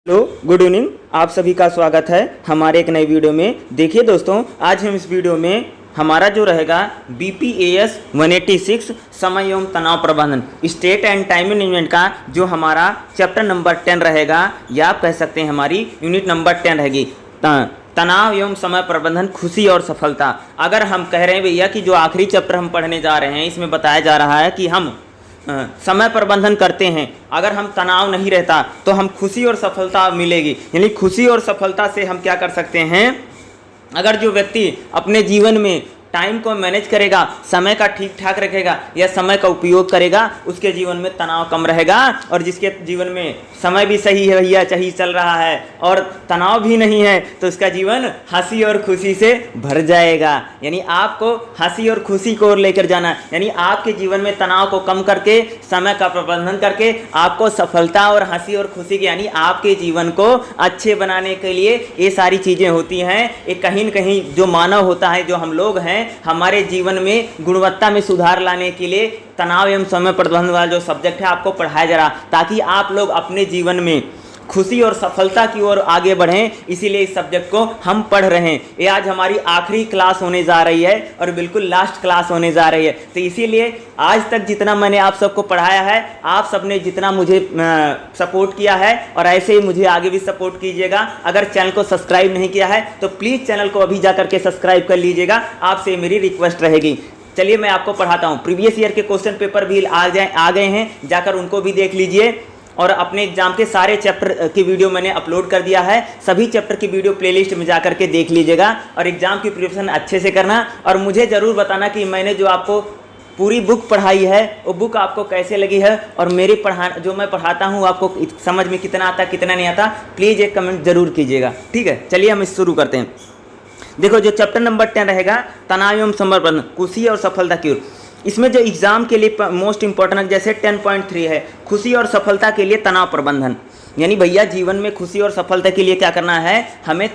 Hello, good evening. आप सभी का स्वागत है हमारे एक नए वीडियो में। देखिए दोस्तों, आज हम इस वीडियो में हमारा जो रहेगा BPAS 186 समय एवं तनाव प्रबंधन स्टेट एंड टाइम मैनेजमेंट का जो हमारा चैप्टर नंबर 10 रहेगा, या आप कह सकते हैं हमारी यूनिट नंबर 10 रहेगी, तनाव एवं समय प्रबंधन, खुशी और सफलता। अगर हम कह रहे हैं भैया कि जो आखिरी चैप्टर हम पढ़ने जा रहे हैं, इसमें बताया जा रहा है कि हम समय प्रबंधन करते हैं, अगर हम तनाव नहीं रहता तो हम खुशी और सफलता मिलेगी। यानी खुशी और सफलता से हम क्या कर सकते हैं, अगर जो व्यक्ति अपने जीवन में टाइम को मैनेज करेगा, समय का ठीक ठाक रखेगा या समय का उपयोग करेगा, उसके जीवन में तनाव कम रहेगा। और जिसके जीवन में समय भी सही है भैया, सही चल रहा है और तनाव भी नहीं है, तो उसका जीवन हंसी और खुशी से भर जाएगा। यानी आपको हंसी और खुशी को ओर लेकर जाना, यानी आपके जीवन में तनाव को कम करके, समय का प्रबंधन करके आपको सफलता और हंसी और खुशी की, यानी आपके जीवन को अच्छे बनाने के लिए ये सारी चीज़ें होती हैं। एक कहीं न कहीं जो मानव होता है, जो हम लोग हैं, हमारे जीवन में गुणवत्ता में सुधार लाने के लिए तनाव एवं समय प्रबंधन वाला जो सब्जेक्ट है आपको पढ़ाया जा रहा, ताकि आप लोग अपने जीवन में खुशी और सफलता की ओर आगे बढ़ें। इसीलिए इस सब्जेक्ट को हम पढ़ रहे हैं। ये आज हमारी आखिरी क्लास होने जा रही है और बिल्कुल लास्ट क्लास होने जा रही है। तो इसीलिए आज तक जितना मैंने आप सबको पढ़ाया है, आप सबने जितना मुझे सपोर्ट किया है, और ऐसे ही मुझे आगे भी सपोर्ट कीजिएगा। अगर चैनल को सब्सक्राइब नहीं किया है तो प्लीज़ चैनल को अभी जा करके सब्सक्राइब कर लीजिएगा, आपसे मेरी रिक्वेस्ट रहेगी। चलिए मैं आपको पढ़ाता हूँ। प्रीवियस ईयर के क्वेश्चन पेपर भी आ गए हैं, जाकर उनको भी देख लीजिए। और अपने एग्जाम के सारे चैप्टर की वीडियो मैंने अपलोड कर दिया है, सभी चैप्टर की वीडियो प्लेलिस्ट में जाकर के देख लीजिएगा। और एग्जाम की प्रिपरेशन अच्छे से करना, और मुझे ज़रूर बताना कि मैंने जो आपको पूरी बुक पढ़ाई है वो बुक आपको कैसे लगी है, और मेरी जो मैं पढ़ाता हूँ आपको समझ में कितना आता कितना नहीं आता, प्लीज़ एक कमेंट जरूर कीजिएगा। ठीक है, चलिए हम शुरू करते हैं। देखो, जो चैप्टर नंबर 10 रहेगा, तनाव एवं समय प्रबंधन, खुशी और सफलता की ओर। इसमें जो एग्जाम के लिए मोस्ट इंपॉर्टेंट, जैसे 10.3 है, खुशी और सफलता के लिए तनाव प्रबंधन। यानी भैया जीवन में खुशी और सफलता के लिए क्या करना है, हमें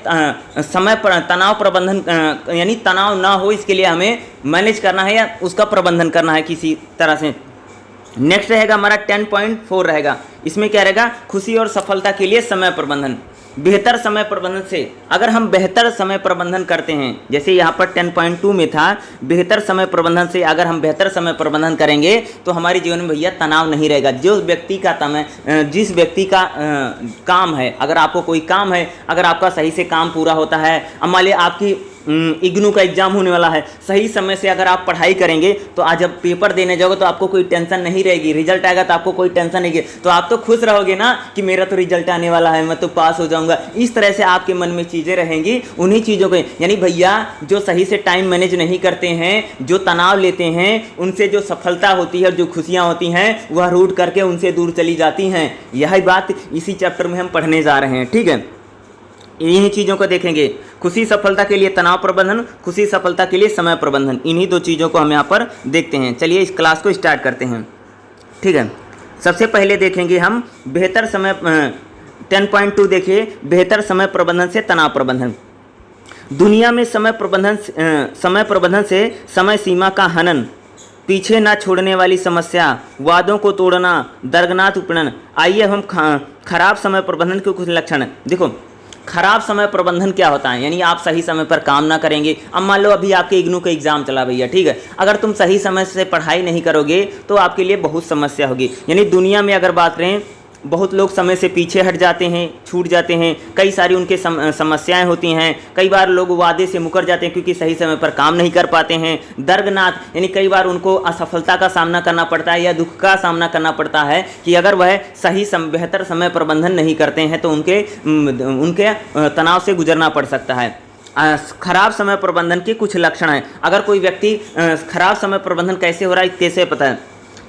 समय पर तनाव प्रबंधन, यानी तनाव ना हो इसके लिए हमें मैनेज करना है या उसका प्रबंधन करना है किसी तरह से। नेक्स्ट रहेगा हमारा 10.4 रहेगा, इसमें क्या रहेगा, खुशी और सफलता के लिए समय प्रबंधन। बेहतर समय प्रबंधन से, अगर हम बेहतर समय प्रबंधन करते हैं, जैसे यहाँ पर 10.2 में था, बेहतर समय प्रबंधन से अगर हम बेहतर समय प्रबंधन करेंगे तो हमारे जीवन में भैया तनाव नहीं रहेगा। जो व्यक्ति का जिस व्यक्ति का काम है, अगर आपको कोई काम है, अगर आपका सही से काम पूरा होता है, मान लिया आपकी इग्नू का एग्जाम होने वाला है, सही समय से अगर आप पढ़ाई करेंगे तो आज जब पेपर देने जाओगे तो आपको कोई टेंशन नहीं रहेगी, रिजल्ट आएगा तो आपको कोई टेंशन नहीं है, तो आप तो खुश रहोगे ना कि मेरा तो रिजल्ट आने वाला है, मैं तो पास हो जाऊंगा। इस तरह से आपके मन में चीज़ें रहेंगी। उन्हीं चीज़ों को, यानी भैया जो सही से टाइम मैनेज नहीं करते हैं, जो तनाव लेते हैं, उनसे जो सफलता होती है और जो खुशियाँ होती हैं वह रूट करके उनसे दूर चली जाती हैं। यही बात इसी चैप्टर में हम पढ़ने जा रहे हैं। ठीक है, इन्हीं चीज़ों को देखेंगे, खुशी सफलता के लिए तनाव प्रबंधन, खुशी सफलता के लिए समय प्रबंधन। इन्हीं दो चीज़ों को हम यहाँ पर देखते हैं। चलिए इस क्लास को स्टार्ट करते हैं। ठीक है, सबसे पहले देखेंगे हम बेहतर समय 10.2 देखिए, बेहतर समय प्रबंधन से तनाव प्रबंधन। दुनिया में समय प्रबंधन से समय सीमा का हनन, पीछे ना छोड़ने वाली समस्या, वादों को तोड़ना, दर्दनाक उपनयन। आइए हम खराब समय प्रबंधन के कुछ लक्षण। देखो, खराब समय प्रबंधन क्या होता है, यानी आप सही समय पर काम ना करेंगे। अब मान लो अभी आपके इग्नू का एग्जाम चला भैया, ठीक है, अगर तुम सही समय से पढ़ाई नहीं करोगे तो आपके लिए बहुत समस्या होगी। यानी दुनिया में अगर बात करें, बहुत लोग समय से पीछे हट जाते हैं, छूट जाते हैं, कई सारी उनके समस्याएं होती हैं। कई बार लोग वादे से मुकर जाते हैं क्योंकि सही समय पर काम नहीं कर पाते हैं। दर्दनाक, यानी कई बार उनको असफलता का सामना करना पड़ता है या दुख का सामना करना पड़ता है कि अगर वह सही बेहतर समय प्रबंधन नहीं करते हैं तो उनके तनाव से गुजरना पड़ सकता है। खराब समय प्रबंधन के कुछ लक्षण हैं। अगर कोई व्यक्ति खराब समय प्रबंधन कैसे हो रहा है, कैसे पता है,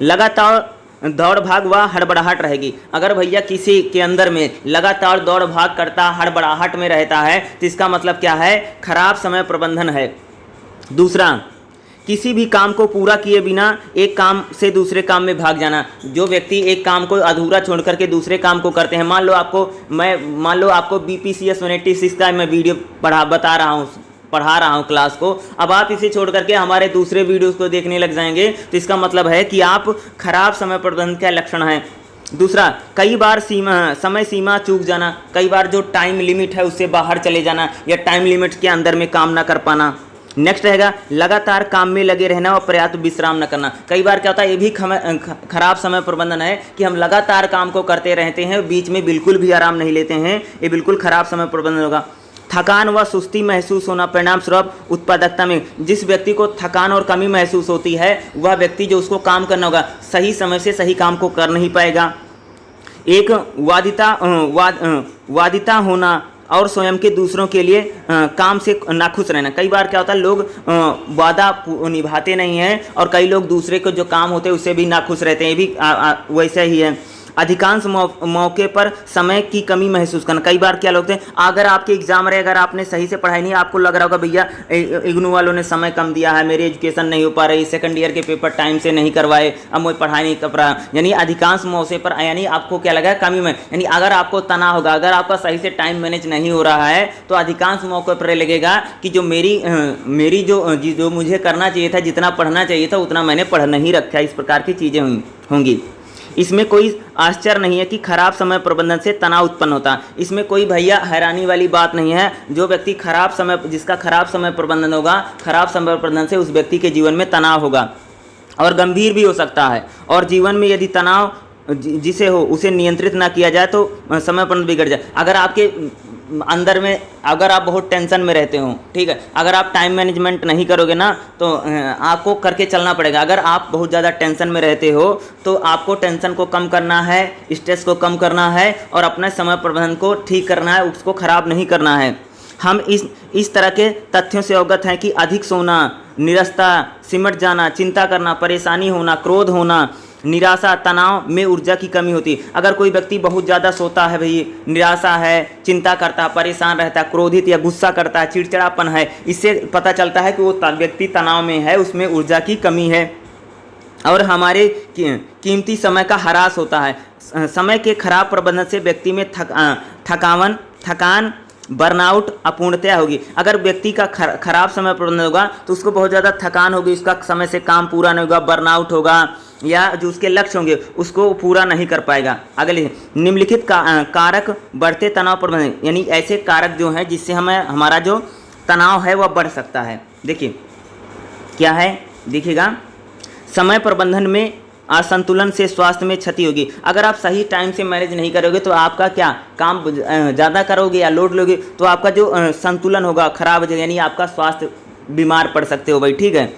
लगातार दौड़ भाग व हड़बड़ाहट रहेगी। अगर भैया किसी के अंदर में लगातार दौड़ भाग करता, हड़बड़ाहट में रहता है, तो इसका मतलब क्या है, खराब समय प्रबंधन है। दूसरा, किसी भी काम को पूरा किए बिना एक काम से दूसरे काम में भाग जाना। जो व्यक्ति एक काम को अधूरा छोड़ करके दूसरे काम को करते हैं, मान लो आपको BPCS 186 का मैं वीडियो पढ़ा रहा हूँ क्लास को, अब आप इसे छोड़ करके हमारे दूसरे वीडियोस को देखने लग जाएंगे, तो इसका मतलब है कि आप खराब समय प्रबंधन का लक्षण है। दूसरा, कई बार समय सीमा चूक जाना, कई बार जो टाइम लिमिट है उससे बाहर चले जाना या टाइम लिमिट के अंदर में काम ना कर पाना। नेक्स्ट रहेगा लगातार काम में लगे रहना और पर्याप्त विश्राम न करना। कई बार क्या होता है, ये भी खराब समय प्रबंधन है कि हम लगातार काम को करते रहते हैं, बीच में बिल्कुल भी आराम नहीं लेते हैं, ये बिल्कुल खराब समय प्रबंधन होगा। थकान व सुस्ती महसूस होना, परिणाम स्वरूप उत्पादकता में, जिस व्यक्ति को थकान और कमी महसूस होती है वह व्यक्ति जो उसको काम करना होगा सही समय से सही काम को कर नहीं पाएगा। एक वादिता होना और स्वयं के दूसरों के लिए काम से नाखुश रहना। कई बार क्या होता है, लोग वादा निभाते नहीं हैं और कई लोग दूसरे को जो काम होते हैं उससे भी नाखुश रहते हैं, ये भी वैसे ही है। अधिकांश मौके पर समय की कमी महसूस करना। कई बार क्या लोग थे, अगर आपके एग्जाम रहे, अगर आपने सही से पढ़ाई नहीं, आपको लग रहा होगा भैया इग्नू वालों ने समय कम दिया है, मेरी एजुकेशन नहीं हो पा रही, सेकंड ईयर के पेपर टाइम से नहीं करवाए, अब मुझे पढ़ाई नहीं कर रहा, यानी अधिकांश मौके पर यानी आपको क्या लगा कमी में, यानी अगर आपको तनाव होगा, अगर आपका सही से टाइम मैनेज नहीं हो रहा है तो अधिकांश मौके पर लगेगा कि जो मेरी जो मुझे करना चाहिए था, जितना पढ़ना चाहिए था उतना मैंने पढ़ नहीं रखा। इस प्रकार की चीज़ें होंगी। इसमें कोई आश्चर्य नहीं है कि खराब समय प्रबंधन से तनाव उत्पन्न होता है। इसमें कोई भैया हैरानी वाली बात नहीं है। जो व्यक्ति जिसका खराब समय प्रबंधन होगा, खराब समय प्रबंधन से उस व्यक्ति के जीवन में तनाव होगा और गंभीर भी हो सकता है। और जीवन में यदि तनाव जिसे हो उसे नियंत्रित ना किया जाए तो समय प्रबंधन बिगड़ जाए। अगर आपके अंदर में, अगर आप बहुत टेंशन में रहते हो, ठीक है, अगर आप टाइम मैनेजमेंट नहीं करोगे ना तो आपको करके चलना पड़ेगा। अगर आप बहुत ज़्यादा टेंशन में रहते हो तो आपको टेंशन को कम करना है, स्ट्रेस को कम करना है और अपने समय प्रबंधन को ठीक करना है, उसको ख़राब नहीं करना है। हम इस तरह के तथ्यों से अवगत हैं कि अधिक सोना, निरस्ता, सिमट जाना, चिंता करना, परेशानी होना, क्रोध होना, निराशा, तनाव में ऊर्जा की कमी होती है। अगर कोई व्यक्ति बहुत ज़्यादा सोता है, भाई निराशा है, चिंता करता है, परेशान रहता है, क्रोधित या गुस्सा करता है, चिड़चिड़ापन है, इससे पता चलता है कि वो व्यक्ति तनाव में है, उसमें ऊर्जा की कमी है। और हमारे कीमती समय का ह्रास होता है। समय के खराब प्रबंधन से व्यक्ति में थकान, बर्नआउट, अपूर्णता होगी। अगर व्यक्ति का खराब समय प्रबंधन होगा तो उसको बहुत ज़्यादा थकान होगी, उसका समय से काम पूरा नहीं होगा, बर्नआउट होगा या जो उसके लक्ष्य होंगे उसको पूरा नहीं कर पाएगा। अगले निम्नलिखित कारक बढ़ते तनाव प्रबंधन, यानी ऐसे कारक जो हैं जिससे हमारा जो तनाव है वह बढ़ सकता है। देखिए क्या है, देखिएगा, समय प्रबंधन में असंतुलन से स्वास्थ्य में क्षति होगी। अगर आप सही टाइम से मैनेज नहीं करोगे तो आपका क्या काम ज़्यादा करोगे या लोड लोगे तो आपका जो संतुलन होगा खराब हो जाएगा, यानी आपका स्वास्थ्य बीमार पड़ सकते हो भाई, ठीक है।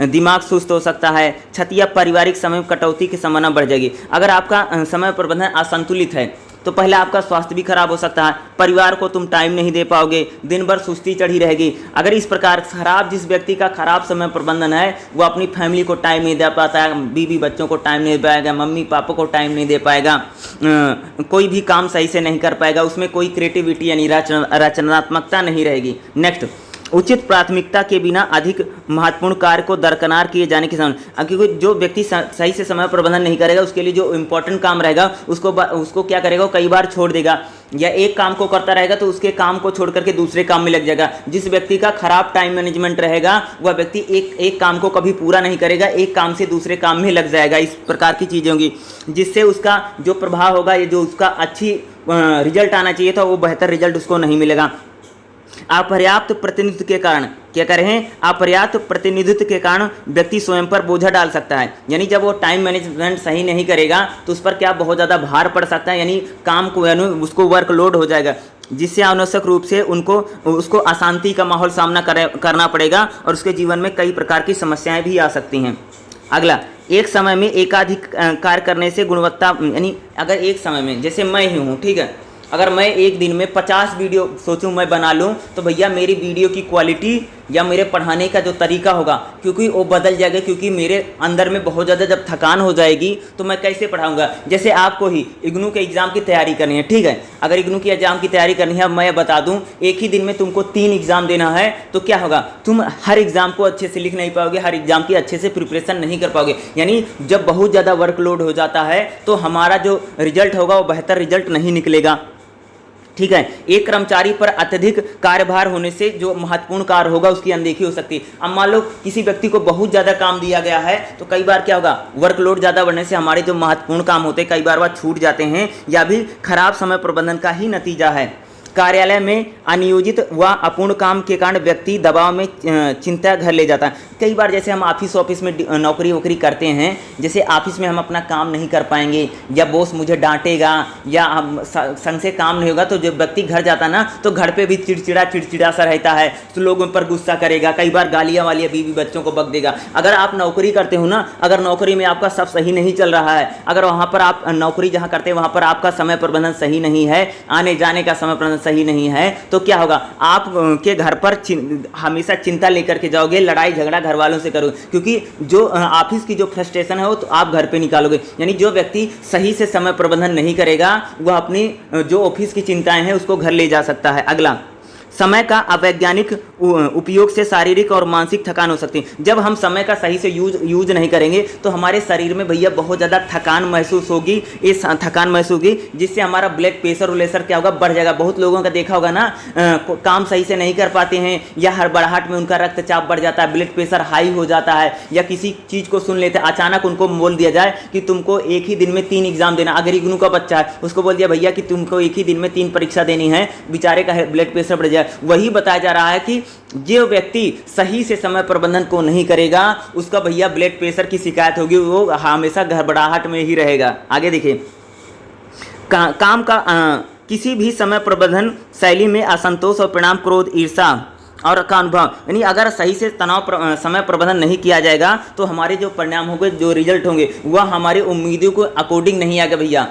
दिमाग सुस्त हो सकता है, क्षति या पारिवारिक समय कटौती की संभावना बढ़ जाएगी। अगर आपका समय प्रबंधन असंतुलित है तो पहले आपका स्वास्थ्य भी खराब हो सकता है, परिवार को तुम टाइम नहीं दे पाओगे, दिन भर सुस्ती चढ़ी रहेगी। अगर इस प्रकार जिस व्यक्ति का खराब समय प्रबंधन है वो अपनी फैमिली को टाइम नहीं दे पाता है, बीवी बच्चों को टाइम नहीं दे पाएगा, मम्मी पापा को टाइम नहीं दे पाएगा, कोई भी काम सही से नहीं कर पाएगा, उसमें कोई क्रिएटिविटी यानी रचनात्मकता नहीं रहेगी। नेक्स्ट, उचित प्राथमिकता के बिना अधिक महत्वपूर्ण कार्य को दरकिनार किए जाने की संभावना। क्योंकि जो व्यक्ति सही से समय प्रबंधन नहीं करेगा उसके लिए जो इम्पोर्टेंट काम रहेगा उसको क्या करेगा, कई बार छोड़ देगा, या एक काम को करता रहेगा तो उसके काम को छोड़ करके दूसरे काम में लग जाएगा। जिस व्यक्ति का खराब टाइम मैनेजमेंट रहेगा वह व्यक्ति एक काम को कभी पूरा नहीं करेगा, एक काम से दूसरे काम में लग जाएगा। इस प्रकार की चीज़ें होंगी जिससे उसका जो प्रभाव होगा, ये जो उसका अच्छी रिजल्ट आना चाहिए था वो बेहतर रिजल्ट उसको नहीं मिलेगा। अपर्याप्त प्रतिनिधित्व के कारण क्या कर रहे हैं, अपर्याप्त प्रतिनिधित्व के कारण व्यक्ति स्वयं पर बोझा डाल सकता है। यानी जब वो टाइम मैनेजमेंट सही नहीं करेगा तो उस पर क्या बहुत ज़्यादा भार पड़ सकता है, यानी काम को यानी उसको वर्कलोड हो जाएगा, जिससे अनावश्यक रूप से उसको अशांति का माहौल सामना करना पड़ेगा और उसके जीवन में कई प्रकार की समस्याएं भी आ सकती हैं। अगला, एक समय में एकाधिक कार्य करने से गुणवत्ता, यानी अगर एक समय में, जैसे मैं ही हूँ, ठीक है, अगर मैं एक दिन में 50 वीडियो सोचूं मैं बना लूं तो भैया मेरी वीडियो की क्वालिटी या मेरे पढ़ाने का जो तरीका होगा क्योंकि वो बदल जाएगा, क्योंकि मेरे अंदर में बहुत ज़्यादा जब थकान हो जाएगी तो मैं कैसे पढ़ाऊंगा। जैसे आपको ही इग्नू के एग्ज़ाम की तैयारी करनी है, ठीक है, अगर इग्नू की एग्ज़ाम की तैयारी करनी है, मैं बता दूं एक ही दिन में तुमको 3 एग्ज़ाम देना है तो क्या होगा, तुम हर एग्ज़ाम को अच्छे से लिख नहीं पाओगे, हर एग्ज़ाम की अच्छे से प्रिपरेशन नहीं कर पाओगे। यानी जब बहुत ज़्यादा वर्कलोड हो जाता है तो हमारा जो रिजल्ट होगा वो बेहतर रिजल्ट नहीं निकलेगा। ठीक है। एक कर्मचारी पर अत्यधिक कार्यभार होने से जो महत्वपूर्ण कार्य होगा उसकी अनदेखी हो सकती है। अब मान लो किसी व्यक्ति को बहुत ज़्यादा काम दिया गया है तो कई बार क्या होगा, वर्कलोड ज़्यादा बढ़ने से हमारे जो महत्वपूर्ण काम होते हैं कई बार वह छूट जाते हैं, या भी खराब समय प्रबंधन का ही नतीजा है। कार्यालय में अनियोजित व अपूर्ण काम के कारण व्यक्ति दबाव में चिंता घर ले जाता है। कई बार जैसे हम ऑफिस में नौकरी वोकरी करते हैं, जैसे ऑफिस में हम अपना काम नहीं कर पाएंगे या बॉस मुझे डांटेगा या हम संग से काम नहीं होगा, तो जब व्यक्ति घर जाता ना तो घर पे भी चिड़चिड़ा सा रहता है, तो लोगों पर गुस्सा करेगा, कई बार गालियाँ वालियाँ बीवी बच्चों को बक देगा। अगर आप नौकरी करते हो ना, अगर नौकरी में आपका सब सही नहीं चल रहा है, अगर वहाँ पर आप नौकरी जहाँ करते हैं वहाँ पर आपका समय प्रबंधन सही नहीं है, आने जाने का समय प्रबंधन सही नहीं है, तो क्या होगा, आप के घर पर हमेशा चिंता लेकर के जाओगे, लड़ाई झगड़ा घर वालों से करोगे, क्योंकि जो ऑफिस की जो फ्रस्ट्रेशन है वो तो आप घर पे निकालोगे। यानी जो व्यक्ति सही से समय प्रबंधन नहीं करेगा वह अपनी जो ऑफिस की चिंताएं हैं उसको घर ले जा सकता है। अगला, समय का अवैज्ञानिक उपयोग से शारीरिक और मानसिक थकान हो सकती है। जब हम समय का सही से यूज नहीं करेंगे तो हमारे शरीर में भैया बहुत ज़्यादा थकान महसूस होगी, जिससे हमारा ब्लड प्रेशर क्या होगा, बढ़ जाएगा। बहुत लोगों का देखा होगा ना, काम सही से नहीं कर पाते हैं या हड़बड़ाहट में उनका रक्तचाप बढ़ जाता है, ब्लड प्रेशर हाई हो जाता है, या किसी चीज़ को सुन लेते हैं, अचानक उनको बोल दिया जाए कि तुमको एक ही दिन में 3 एग्जाम देना। अगर इग्नू का बच्चा है उसको बोल दिया भैया कि तुमको एक ही दिन में 3 परीक्षा देनी है, बेचारे का ब्लड प्रेशर बढ़ जाए। वही बताया जा रहा है कि जो व्यक्ति सही से समय प्रबंधन को नहीं करेगा उसका भैया ब्लड प्रेशर की शिकायत होगी, वो हमेशा घबराहट में ही रहेगा। आगे देखिए, काम का किसी भी समय प्रबंधन शैली में असंतोष और परिणाम क्रोध, ईर्ष्या और का अनुभव, यानी अगर सही से समय प्रबंधन नहीं किया जाएगा तो हमारे जो परिणाम होंगे, जो रिजल्ट होंगे वह हमारी उम्मीदों को अकॉर्डिंग नहीं आएगा भैया।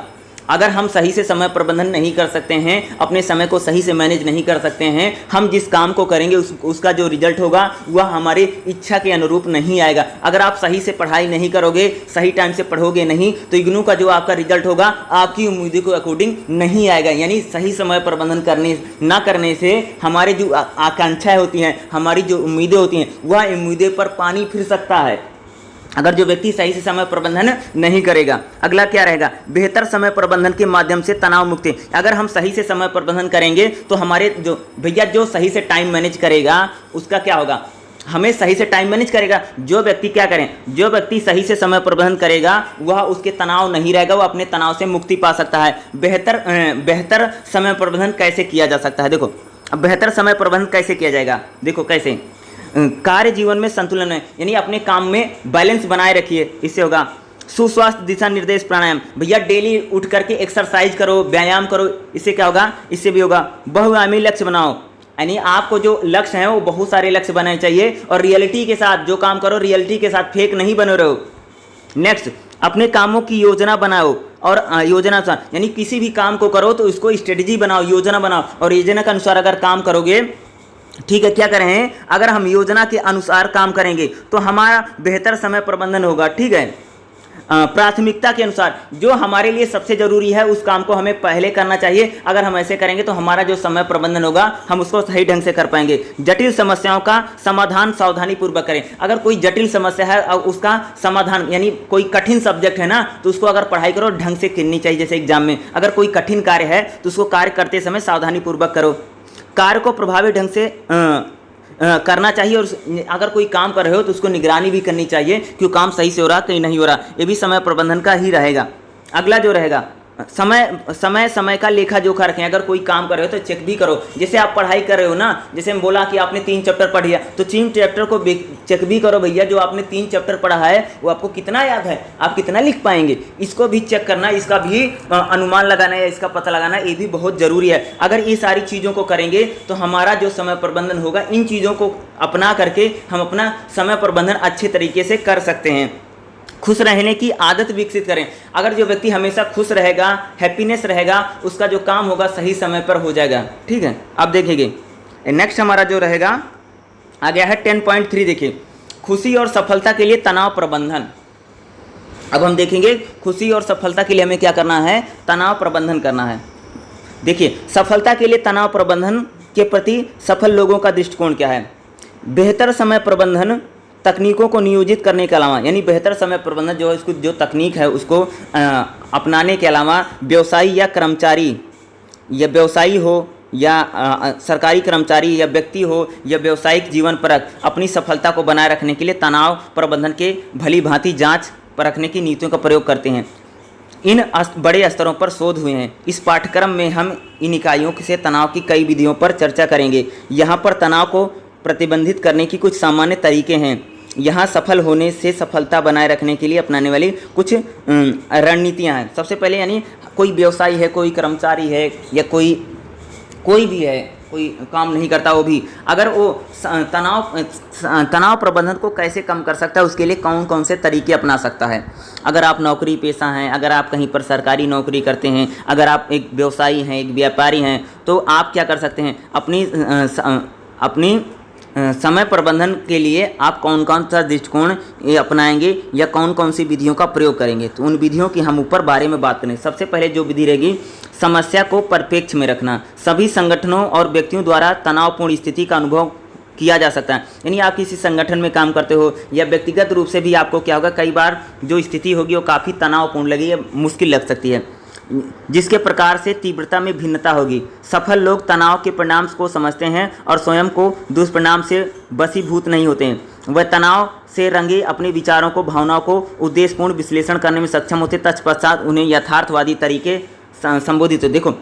अगर हम सही से समय प्रबंधन नहीं कर सकते हैं, अपने समय को सही से मैनेज नहीं कर सकते हैं, हम जिस काम को करेंगे उसका जो रिजल्ट होगा वह हमारी इच्छा के अनुरूप नहीं आएगा। अगर आप सही से पढ़ाई नहीं करोगे, सही टाइम से पढ़ोगे नहीं, तो इग्नू का जो आपका रिजल्ट होगा आपकी उम्मीदों के अकॉर्डिंग नहीं आएगा। यानी सही समय प्रबंधन ना करने से हमारी जो आकांक्षाएँ होती हैं, हमारी जो उम्मीदें होती हैं, वह उम्मीदें पर पानी फिर सकता है अगर जो व्यक्ति सही से समय प्रबंधन नहीं करेगा। अगला क्या रहेगा, बेहतर समय प्रबंधन के माध्यम से तनाव मुक्ति। अगर हम सही से समय प्रबंधन करेंगे तो हमारे जो सही से टाइम मैनेज करेगा उसका क्या होगा, हमें सही से टाइम मैनेज करेगा। जो व्यक्ति क्या करें, जो व्यक्ति सही से समय प्रबंधन करेगा वह उसके तनाव नहीं रहेगा, वह अपने तनाव से मुक्ति पा सकता है। बेहतर समय प्रबंधन कैसे किया जा सकता है, देखो बेहतर समय प्रबंधन कैसे किया जाएगा, देखो कैसे, कार्य जीवन में संतुलन है, यानी अपने काम में बैलेंस बनाए रखिए, इससे होगा। सुस्वास्थ्य दिशा निर्देश प्राणायाम, भैया डेली उठ करके एक्सरसाइज करो, व्यायाम करो, इससे क्या होगा, इससे भी होगा। बहुआयामी लक्ष्य बनाओ, यानी आपको जो लक्ष्य हैं वो बहुत सारे लक्ष्य बनाने चाहिए और रियलिटी के साथ जो काम करो, रियलिटी के साथ फेक नहीं बने रहो। नेक्स्ट, अपने कामों की योजना बनाओ और योजना, यानी किसी भी काम को करो तो उसको स्ट्रेटजी बनाओ, योजना बनाओ, और योजना के अनुसार अगर काम करोगे, ठीक है, क्या करें, अगर हम योजना के अनुसार काम करेंगे तो हमारा बेहतर समय प्रबंधन होगा। ठीक है, प्राथमिकता के अनुसार जो हमारे लिए सबसे जरूरी है उस काम को हमें पहले करना चाहिए। अगर हम ऐसे करेंगे तो हमारा जो समय प्रबंधन होगा हम उसको सही ढंग से कर पाएंगे। जटिल समस्याओं का समाधान सावधानी पूर्वक करें। अगर कोई जटिल समस्या है और उसका समाधान, यानी कोई कठिन सब्जेक्ट है ना, तो उसको अगर पढ़ाई करो ढंग से करनी चाहिए। जैसे एग्जाम में अगर कोई कठिन कार्य है तो उसको कार्य करते समय सावधानी पूर्वक करो। कार्य को प्रभावी ढंग से करना चाहिए, और अगर कोई काम कर रहे हो तो उसको निगरानी भी करनी चाहिए कि काम सही से हो रहा कहीं नहीं हो रहा। ये भी समय प्रबंधन का ही रहेगा। अगला जो रहेगा, समय का लेखा जोखा रखें। अगर कोई काम कर रहे हो तो चेक भी करो। जैसे आप पढ़ाई कर रहे हो ना, जैसे हम बोला कि आपने 3 चैप्टर पढ़ लिया तो 3 चैप्टर को चेक भी करो भैया, जो आपने 3 चैप्टर पढ़ा है वो आपको कितना याद है, आप कितना लिख पाएंगे, इसको भी चेक करना, इसका भी अनुमान लगाना या इसका पता लगाना, ये भी बहुत ज़रूरी है। अगर ये सारी चीज़ों को करेंगे तो हमारा जो समय प्रबंधन होगा, इन चीज़ों को अपना करके हम अपना समय प्रबंधन अच्छे तरीके से कर सकते हैं। खुश रहने की आदत विकसित करें। अगर जो व्यक्ति हमेशा खुश रहेगा, हैप्पीनेस रहेगा, उसका जो काम होगा सही समय पर हो जाएगा। ठीक है, अब देखेंगे नेक्स्ट हमारा जो रहेगा आ गया है 10.3। देखिए, खुशी और सफलता के लिए तनाव प्रबंधन। अब हम देखेंगे खुशी और सफलता के लिए हमें क्या करना है, तनाव प्रबंधन करना है। देखिए, सफलता के लिए तनाव प्रबंधन के प्रति सफल लोगों का दृष्टिकोण क्या है। बेहतर समय प्रबंधन तकनीकों को नियोजित करने के अलावा, यानी बेहतर समय प्रबंधन जो है उसको, जो तकनीक है उसको अपनाने के अलावा व्यवसायी या कर्मचारी या व्यवसायी हो या सरकारी कर्मचारी या व्यक्ति हो या व्यावसायिक जीवन परक अपनी सफलता को बनाए रखने के लिए तनाव प्रबंधन के भली भांति जांच परखने की नीतियों का प्रयोग करते हैं। इन बड़े स्तरों पर शोध हुए हैं। इस पाठ्यक्रम में हम इन इकाइयों से तनाव की कई विधियों पर चर्चा करेंगे। यहाँ पर तनाव को प्रतिबंधित करने की कुछ सामान्य तरीके हैं। यहाँ सफल होने से सफलता बनाए रखने के लिए अपनाने वाली कुछ रणनीतियाँ हैं। सबसे पहले यानी कोई व्यवसायी है, कोई कर्मचारी है या कोई भी है, कोई काम नहीं करता, वो भी अगर वो तनाव प्रबंधन को कैसे कम कर सकता है, उसके लिए कौन कौन से तरीके अपना सकता है। अगर आप नौकरी पेशा हैं, अगर आप कहीं पर सरकारी नौकरी करते हैं, अगर आप एक व्यवसायी हैं, एक व्यापारी हैं, तो आप क्या कर सकते हैं, अपनी समय प्रबंधन के लिए आप कौन कौन सा दृष्टिकोण अपनाएंगे या कौन कौन सी विधियों का प्रयोग करेंगे। तो उन विधियों की हम ऊपर बारे में बात करें। सबसे पहले जो विधि रहेगी, समस्या को परिप्रेक्ष्य में रखना। सभी संगठनों और व्यक्तियों द्वारा तनावपूर्ण स्थिति का अनुभव किया जा सकता है। यानी आप किसी संगठन में काम करते हो या व्यक्तिगत रूप से भी आपको क्या होगा, कई बार जो स्थिति होगी वो काफ़ी तनावपूर्ण लगेगी या मुश्किल लग सकती है, जिसके प्रकार से तीव्रता में भिन्नता होगी। सफल लोग तनाव के परिणाम को समझते हैं और स्वयं को दुष्परिणाम से वशीभूत नहीं होते हैं। वह तनाव से रंगे अपने विचारों को, भावनाओं को उद्देश्यपूर्ण विश्लेषण करने में सक्षम होते, तत्पश्चात उन्हें यथार्थवादी तरीके संबोधित हो। देखो,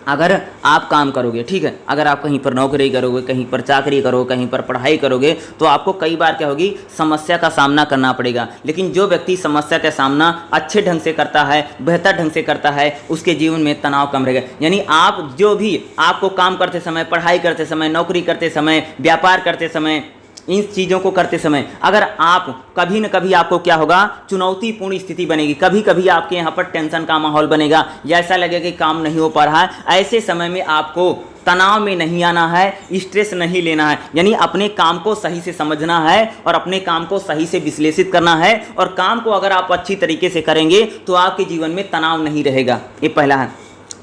अगर आप काम करोगे, ठीक है, अगर आप कहीं पर नौकरी करोगे, कहीं पर चाकरी करोगे, कहीं पर पढ़ाई करोगे, तो आपको कई बार क्या होगी, समस्या का सामना करना पड़ेगा। लेकिन जो व्यक्ति समस्या का सामना अच्छे ढंग से करता है, बेहतर ढंग से करता है, उसके जीवन में तनाव कम रहेगा। यानी आप जो भी आपको काम करते समय, पढ़ाई करते समय, नौकरी करते समय, व्यापार करते समय, इन चीज़ों को करते समय अगर आप कभी न कभी आपको क्या होगा, चुनौतीपूर्ण स्थिति बनेगी। कभी कभी आपके यहाँ पर टेंशन का माहौल बनेगा या ऐसा लगेगा कि काम नहीं हो पा रहा है। ऐसे समय में आपको तनाव में नहीं आना है, स्ट्रेस नहीं लेना है। यानी अपने काम को सही से समझना है और अपने काम को सही से विश्लेषित करना है, और काम को अगर आप अच्छी तरीके से करेंगे तो आपके जीवन में तनाव नहीं रहेगा। ये पहला है।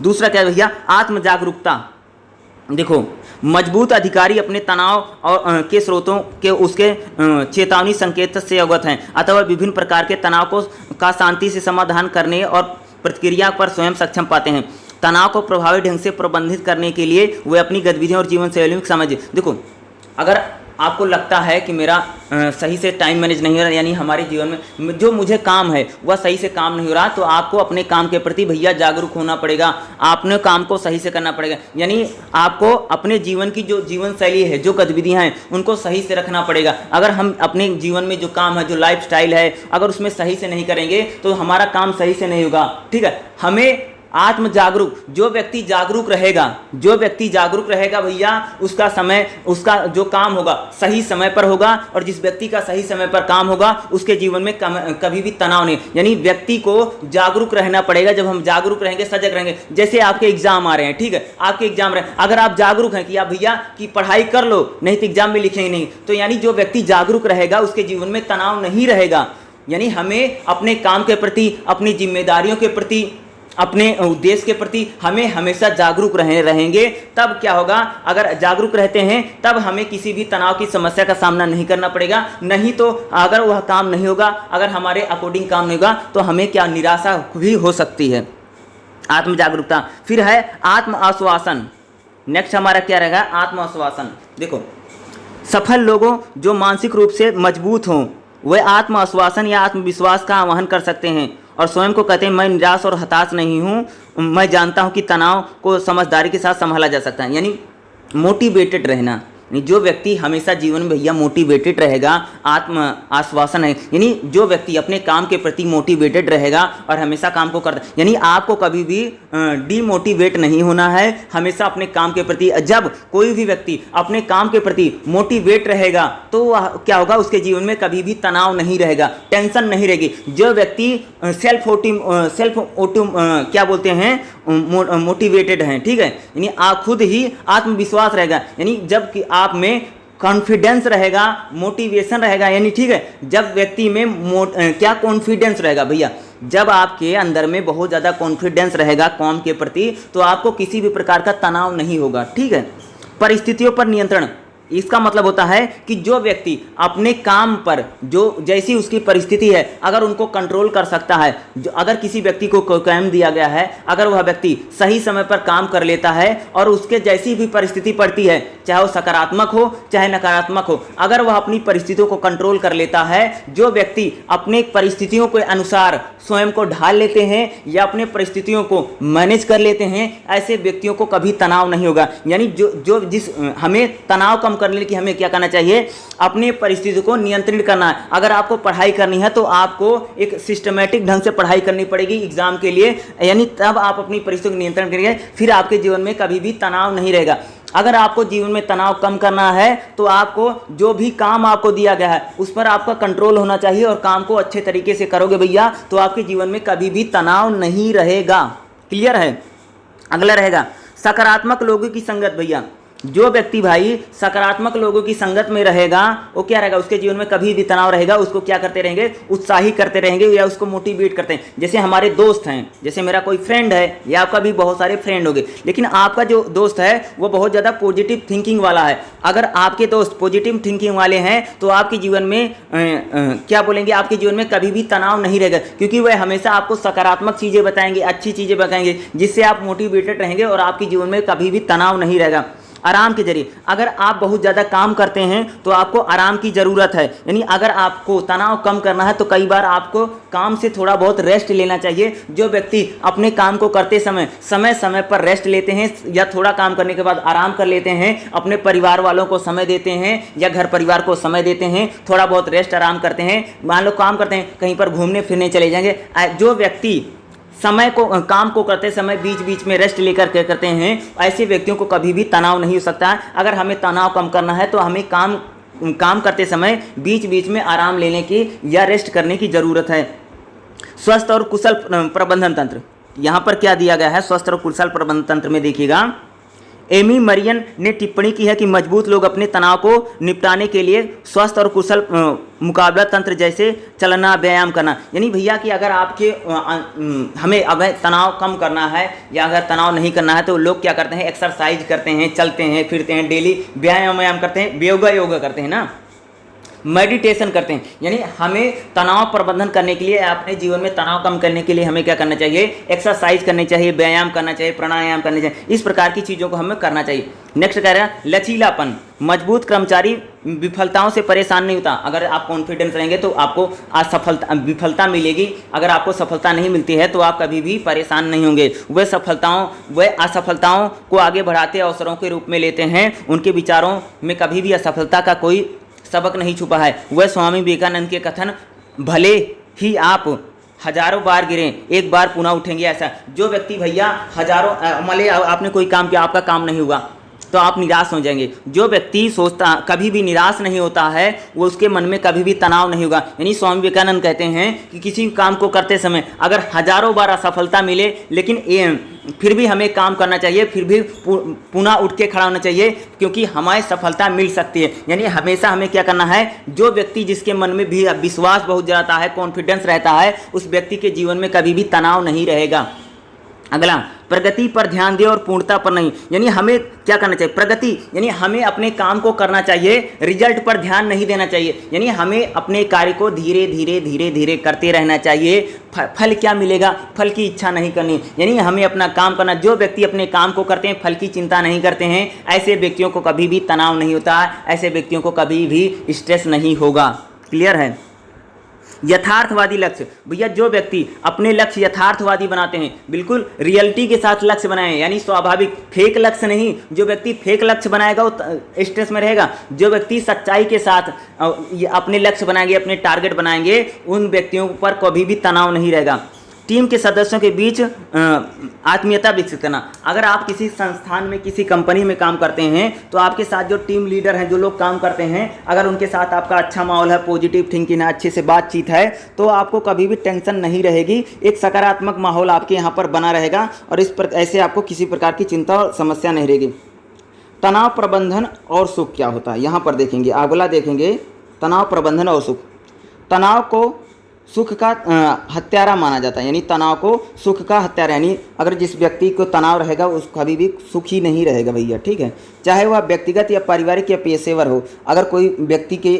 दूसरा क्या भैया, आत्म जागरूकता। देखो, मजबूत अधिकारी अपने तनाव और के स्रोतों के उसके चेतावनी संकेत से अवगत हैं, अथवा विभिन्न प्रकार के तनाव का शांति से समाधान करने और प्रतिक्रिया पर स्वयं सक्षम पाते हैं। तनाव को प्रभावी ढंग से प्रबंधित करने के लिए वे अपनी गतिविधियों और जीवन शैली को समझ। देखो, अगर आपको लगता है कि मेरा सही से टाइम मैनेज नहीं हो रहा, यानी हमारे जीवन में जो मुझे काम है वह सही से काम नहीं हो रहा, तो आपको अपने काम के प्रति भैया जागरूक होना पड़ेगा। आपने काम को सही से करना पड़ेगा। यानी आपको अपने जीवन की जो जीवन शैली है, जो गतिविधियां हैं, उनको सही से रखना पड़ेगा। अगर हम अपने जीवन में जो काम है, जो लाइफ स्टाइल है, अगर उसमें सही से नहीं करेंगे तो हमारा काम सही से नहीं होगा। ठीक है, हमें आत्म जागरूक, जो व्यक्ति जागरूक रहेगा भैया, उसका समय, उसका जो काम होगा सही समय पर होगा, और जिस व्यक्ति का सही समय पर काम होगा उसके जीवन में कभी भी तनाव नहीं। यानी व्यक्ति को जागरूक रहना पड़ेगा। जब हम जागरूक रहेंगे, सजग रहेंगे, जैसे आपके एग्जाम आ रहे हैं, ठीक है, आपके एग्जाम रहे, अगर आप जागरूक हैं कि आप भैया की पढ़ाई कर लो, नहीं तो एग्जाम में लिखेंगे नहीं, तो यानी जो व्यक्ति जागरूक रहेगा उसके जीवन में तनाव नहीं रहेगा। यानी हमें अपने काम के प्रति, अपनी जिम्मेदारियों के प्रति, अपने उद्देश्य के प्रति हमें हमेशा जागरूक रहेंगे। तब क्या होगा, अगर जागरूक रहते हैं तब हमें किसी भी तनाव की समस्या का सामना नहीं करना पड़ेगा। नहीं तो अगर वह काम नहीं होगा, अगर हमारे अकॉर्डिंग काम नहीं होगा, तो हमें क्या निराशा भी हो सकती है। आत्म जागरूकता। फिर है आत्म आश्वासन। नेक्स्ट हमारा क्या रहेगा, आत्म आश्वासन। देखो, सफल लोगों जो मानसिक रूप से मजबूत हों वे आत्म आश्वासन या आत्मविश्वास का आह्वान कर सकते हैं और स्वयं को कहते हैं, मैं निराश और हताश नहीं हूँ, मैं जानता हूँ कि तनाव को समझदारी के साथ संभाला जा सकता है। यानी मोटिवेटेड रहना। जो व्यक्ति हमेशा जीवन में भैया मोटिवेटेड रहेगा, आत्म आश्वासन है, यानी जो व्यक्ति अपने काम के प्रति मोटिवेटेड रहेगा और हमेशा काम को करता है। यानी आपको कभी भी डीमोटिवेट नहीं होना है, हमेशा अपने काम के प्रति। जब कोई भी व्यक्ति अपने काम के प्रति मोटिवेट रहेगा तो क्या होगा, उसके जीवन में कभी भी तनाव नहीं रहेगा, टेंशन नहीं रहेगी। जो व्यक्ति क्या बोलते हैं, मोटिवेटेड हैं, ठीक है, यानी आप खुद ही आत्मविश्वास रहेगा, यानी जब कि आप में कॉन्फिडेंस रहेगा, मोटिवेशन रहेगा, यानी ठीक है, जब व्यक्ति में क्या कॉन्फिडेंस रहेगा भैया, जब आपके अंदर में बहुत ज़्यादा कॉन्फिडेंस रहेगा काम के प्रति, तो आपको किसी भी प्रकार का तनाव नहीं होगा। ठीक है। परिस्थितियों पर नियंत्रण। इसका मतलब होता है कि जो व्यक्ति अपने काम पर जो जैसी उसकी परिस्थिति है अगर उनको कंट्रोल कर सकता है, जो अगर किसी व्यक्ति को काम दिया गया है, अगर वह व्यक्ति सही समय पर काम कर लेता है और उसके जैसी भी परिस्थिति पड़ती है, चाहे वो सकारात्मक हो चाहे नकारात्मक हो, अगर वह अपनी परिस्थितियों को कंट्रोल कर लेता है, जो व्यक्ति अपने परिस्थितियों के अनुसार स्वयं को ढाल लेते हैं या अपने परिस्थितियों को मैनेज कर लेते हैं, ऐसे व्यक्तियों को कभी तनाव नहीं होगा। यानी हमें तनाव कम करने के हमें क्या करना चाहिए, अपनी परिस्थिति को नियंत्रित करना है। अगर आपको पढ़ाई करनी है तो आपको एक सिस्टमेटिक ढंग से पढ़ाई करनी पड़ेगी एग्जाम के लिए, यानी तब आप अपनी परिस्थिति को नियंत्रण करेंगे, फिर आपके जीवन में कभी भी तनाव नहीं रहेगा। अगर आपको जीवन में तनाव कम करना है तो आपको जो भी काम आपको दिया गया है उस पर आपका कंट्रोल होना चाहिए और काम को अच्छे तरीके से करोगे भैया तो आपके जीवन में कभी भी तनाव नहीं रहेगा। क्लियर है। अगला रहेगा सकारात्मक लोगों की संगत। भैया जो व्यक्ति भाई सकारात्मक लोगों की संगत में रहेगा वो क्या रहेगा, उसके जीवन में कभी भी तनाव रहेगा, उसको क्या करते रहेंगे, उत्साही करते रहेंगे या उसको मोटिवेट करते हैं। जैसे हमारे दोस्त हैं, जैसे मेरा कोई फ्रेंड है या आपका भी बहुत सारे फ्रेंड होंगे, लेकिन आपका जो दोस्त है वो बहुत ज़्यादा पॉजिटिव थिंकिंग वाला है। अगर आपके दोस्त पॉजिटिव थिंकिंग वाले हैं तो आपके जीवन में क्या बोलेंगे, आपके जीवन में कभी भी तनाव नहीं रहेगा, क्योंकि वह हमेशा आपको सकारात्मक चीज़ें बताएंगे, अच्छी चीज़ें बताएंगे, जिससे आप मोटिवेटेड रहेंगे और आपके जीवन में कभी भी तनाव नहीं रहेगा। आराम के जरिए, अगर आप बहुत ज़्यादा काम करते हैं तो आपको आराम की ज़रूरत है, यानी अगर आपको तनाव कम करना है तो कई बार आपको काम से थोड़ा बहुत रेस्ट लेना चाहिए। जो व्यक्ति अपने काम को करते समय समय पर रेस्ट लेते हैं या थोड़ा काम करने के बाद आराम कर लेते हैं, अपने परिवार वालों को समय देते हैं या घर परिवार को समय देते हैं, थोड़ा बहुत रेस्ट आराम करते हैं, मान लो काम करते हैं, कहीं पर घूमने फिरने चले जाएंगे, जो व्यक्ति समय को काम को करते समय बीच बीच में रेस्ट लेकर के करते हैं, ऐसे व्यक्तियों को कभी भी तनाव नहीं हो सकता है। अगर हमें तनाव कम करना है तो हमें काम करते समय बीच बीच में आराम लेने की या रेस्ट करने की ज़रूरत है। स्वस्थ और कुशल प्रबंधन तंत्र, यहाँ पर क्या दिया गया है, स्वस्थ और कुशल प्रबंधन तंत्र में देखिएगा, एमी मरियन ने टिप्पणी की है कि मजबूत लोग अपने तनाव को निपटाने के लिए स्वस्थ और कुशल मुकाबला तंत्र जैसे चलना, व्यायाम करना। यानी भैया कि अगर आपके हमें अगर तनाव कम करना है या अगर तनाव नहीं करना है तो लोग क्या करते हैं, एक्सरसाइज करते हैं, चलते हैं, फिरते हैं, डेली व्यायाम करते हैं, योगा करते हैं ना, मेडिटेशन करते हैं। यानी हमें तनाव प्रबंधन करने के लिए, अपने जीवन में तनाव कम करने के लिए हमें क्या करना चाहिए, एक्सरसाइज करनी चाहिए, व्यायाम करना चाहिए, प्राणायाम करने चाहिए, इस प्रकार की चीज़ों को हमें करना चाहिए। नेक्स्ट कह रहे हैं लचीलापन। मजबूत कर्मचारी विफलताओं से परेशान नहीं होता। अगर आप कॉन्फिडेंस रहेंगे तो आपको विफलता मिलेगी, अगर आपको सफलता नहीं मिलती है तो आप कभी भी परेशान नहीं होंगे। वे असफलताओं को आगे बढ़ाते अवसरों के रूप में लेते हैं, उनके विचारों में कभी भी असफलता का कोई सबक नहीं छुपा है। वह स्वामी विवेकानंद के कथन, भले ही आप हजारों बार गिरें एक बार पुनः उठेंगे, ऐसा जो व्यक्ति भैया हजारों मान आपने कोई काम किया, आपका काम नहीं हुआ तो आप निराश हो जाएंगे। जो व्यक्ति सोचता कभी भी निराश नहीं होता है वो उसके मन में कभी भी तनाव नहीं होगा। यानी स्वामी विवेकानंद कहते हैं कि किसी काम को करते समय अगर हजारों बार असफलता मिले लेकिन फिर भी हमें काम करना चाहिए, फिर भी पुनः उठ के खड़ा होना चाहिए, क्योंकि हमारी सफलता मिल सकती है। यानी हमेशा हमें क्या करना है, जो व्यक्ति जिसके मन में भी विश्वास बहुत ज़्यादा है, कॉन्फिडेंस रहता है, उस व्यक्ति के जीवन में कभी भी तनाव नहीं रहेगा। अगला, प्रगति पर ध्यान दें और पूर्णता पर नहीं। यानी हमें क्या करना चाहिए, प्रगति, यानी हमें अपने काम को करना चाहिए, रिजल्ट पर ध्यान नहीं देना चाहिए। यानी हमें अपने कार्य को धीरे धीरे करते रहना चाहिए। फल क्या मिलेगा, फल की इच्छा नहीं करनी। यानी हमें अपना काम करना। जो व्यक्ति अपने काम को करते हैं, फल की चिंता नहीं करते हैं, ऐसे व्यक्तियों को कभी भी तनाव नहीं होता, ऐसे व्यक्तियों को कभी भी स्ट्रेस नहीं होगा। क्लियर है। यथार्थवादी लक्ष्य, भैया जो व्यक्ति अपने लक्ष्य यथार्थवादी बनाते हैं, बिल्कुल रियलिटी के साथ लक्ष्य बनाए, यानी स्वाभाविक, फेक लक्ष्य नहीं। जो व्यक्ति फेक लक्ष्य बनाएगा वो स्ट्रेस में रहेगा। जो व्यक्ति सच्चाई के साथ अपने लक्ष्य बनाएंगे, अपने टारगेट बनाएंगे, उन व्यक्तियों पर कभी भी तनाव नहीं रहेगा। टीम के सदस्यों के बीच आत्मीयता विकसित करना। अगर आप किसी संस्थान में, किसी कंपनी में काम करते हैं तो आपके साथ जो टीम लीडर हैं, जो लोग काम करते हैं, अगर उनके साथ आपका अच्छा माहौल है, पॉजिटिव थिंकिंग है, अच्छे से बातचीत है, तो आपको कभी भी टेंशन नहीं रहेगी। एक सकारात्मक माहौल आपके यहाँ पर बना रहेगा और ऐसे आपको किसी प्रकार की चिंता और समस्या नहीं रहेगी। तनाव प्रबंधन और सुख क्या होता है, यहाँ पर देखेंगे, अगला देखेंगे तनाव प्रबंधन और सुख। तनाव को सुख का हत्यारा माना जाता है, यानी तनाव को सुख का हत्यारा, यानी अगर जिस व्यक्ति को तनाव रहेगा उस कभी भी सुखी नहीं रहेगा भैया, ठीक है। चाहे वह व्यक्तिगत या पारिवारिक या पेशेवर हो, अगर कोई व्यक्ति के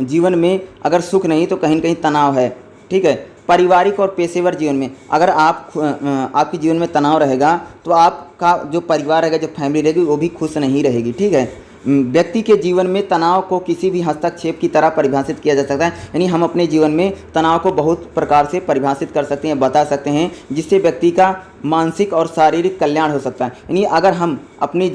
जीवन में अगर सुख नहीं तो कहीं न कहीं तनाव है, ठीक है। पारिवारिक और पेशेवर जीवन में अगर आपके जीवन में तनाव रहेगा तो आपका जो परिवार रहेगा, जो फैमिली रहेगी वो भी खुश नहीं रहेगी, ठीक है। व्यक्ति के जीवन में तनाव को किसी भी हस्तक्षेप की तरह परिभाषित किया जा सकता है, यानी हम अपने जीवन में तनाव को बहुत प्रकार से परिभाषित कर सकते हैं, बता सकते हैं, जिससे व्यक्ति का मानसिक और शारीरिक कल्याण हो सकता है। यानी अगर हम अपने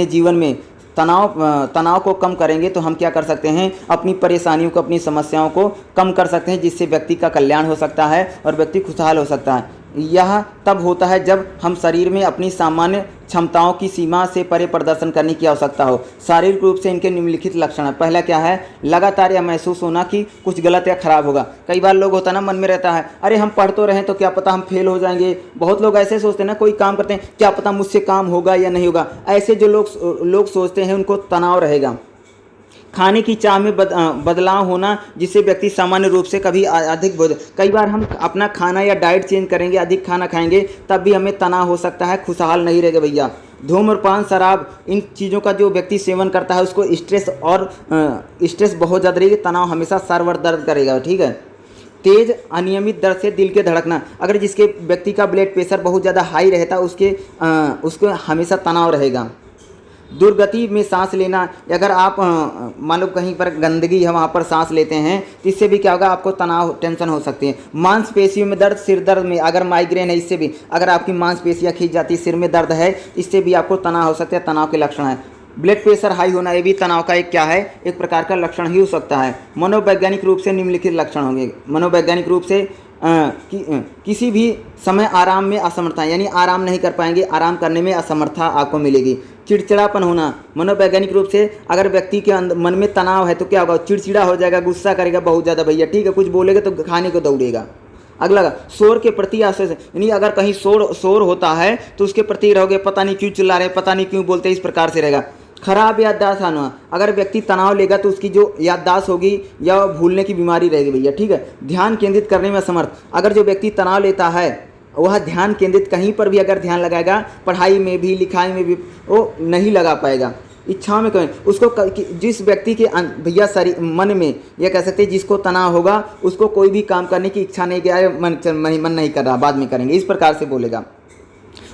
जीवन में तनाव को कम करेंगे तो हम क्या कर सकते हैं, अपनी परेशानियों को, अपनी समस्याओं को कम कर सकते हैं, जिससे व्यक्ति का कल्याण हो सकता है और व्यक्ति खुशहाल हो सकता है। यह तब होता है जब हम शरीर में अपनी सामान्य क्षमताओं की सीमा से परे प्रदर्शन करने की आवश्यकता हो। शारीरिक रूप से इनके निम्नलिखित लक्षण है। पहला क्या है, लगातार यह महसूस होना कि कुछ गलत या खराब होगा। कई बार लोग होता है ना, मन में रहता है अरे हम पढ़ तो रहे तो क्या पता हम फेल हो जाएंगे। बहुत लोग ऐसे सोचते हैं ना, कोई काम करते हैं क्या पता मुझसे काम होगा या नहीं होगा। ऐसे जो लोग सोचते हैं उनको तनाव रहेगा। खाने की चाह में बदलाव होना, जिससे व्यक्ति सामान्य रूप से कभी अधिक कई बार हम अपना खाना या डाइट चेंज करेंगे, अधिक खाना खाएंगे, तब भी हमें तनाव हो सकता है, खुशहाल नहीं रहेगा भैया। धूम्रपान, शराब, इन चीज़ों का जो व्यक्ति सेवन करता है उसको स्ट्रेस बहुत ज़्यादा रहेगी, तनाव हमेशा सर व दर्द करेगा, ठीक है। तेज अनियमित दर से दिल के धड़कना, अगर जिसके व्यक्ति का ब्लड प्रेशर बहुत ज़्यादा हाई रहता है उसको हमेशा तनाव रहेगा। दुर्गति में सांस लेना, अगर आप मान लो कहीं पर गंदगी है वहाँ पर सांस लेते हैं तो इससे भी क्या होगा, आपको तनाव, टेंशन हो सकती है। मांसपेशियों में दर्द, सिर दर्द में, अगर माइग्रेन है इससे भी, अगर आपकी मांसपेशियाँ खींच जाती है, सिर में दर्द है, इससे भी आपको तनाव हो सकता है, तनाव के लक्षण है। ब्लड प्रेशर हाई होना, ये भी तनाव का एक क्या है, एक प्रकार का लक्षण ही हो सकता है। मनोवैज्ञानिक रूप से निम्नलिखित लक्षण होंगे। मनोवैज्ञानिक रूप से किसी भी समय आराम में असमर्थता, यानी आराम नहीं कर पाएंगे, आराम करने में असमर्थता आपको मिलेगी। चिड़चिड़ापन होना, मनोवैज्ञानिक रूप से अगर व्यक्ति के मन में तनाव है तो क्या होगा, चिड़चिड़ा हो जाएगा, गुस्सा करेगा बहुत ज़्यादा भैया, ठीक है। कुछ बोलेगा तो खाने को दौड़ेगा। अगला, शोर के प्रति आश्चर्य, यानी अगर कहीं शोर होता है तो उसके प्रति रहोगे, पता नहीं क्यों चिल्ला रहे, पता नहीं क्यों बोलते, इस प्रकार से रहेगा। खराब याददाश्त आना, अगर व्यक्ति तनाव लेगा तो उसकी जो याददाश्त होगी या भूलने की बीमारी रहेगी भैया, ठीक है। ध्यान केंद्रित करने में असमर्थ, अगर जो व्यक्ति तनाव लेता है वह ध्यान केंद्रित कहीं पर भी अगर ध्यान लगाएगा, पढ़ाई में भी, लिखाई में भी, वो नहीं लगा पाएगा। इच्छाओं में कहीं उसको, जिस व्यक्ति के भैया शरीर मन में, यह कह सकते हैं जिसको तनाव होगा उसको कोई भी काम करने की इच्छा नहीं, क्या मन नहीं कर रहा, बाद में करेंगे, इस प्रकार से बोलेगा।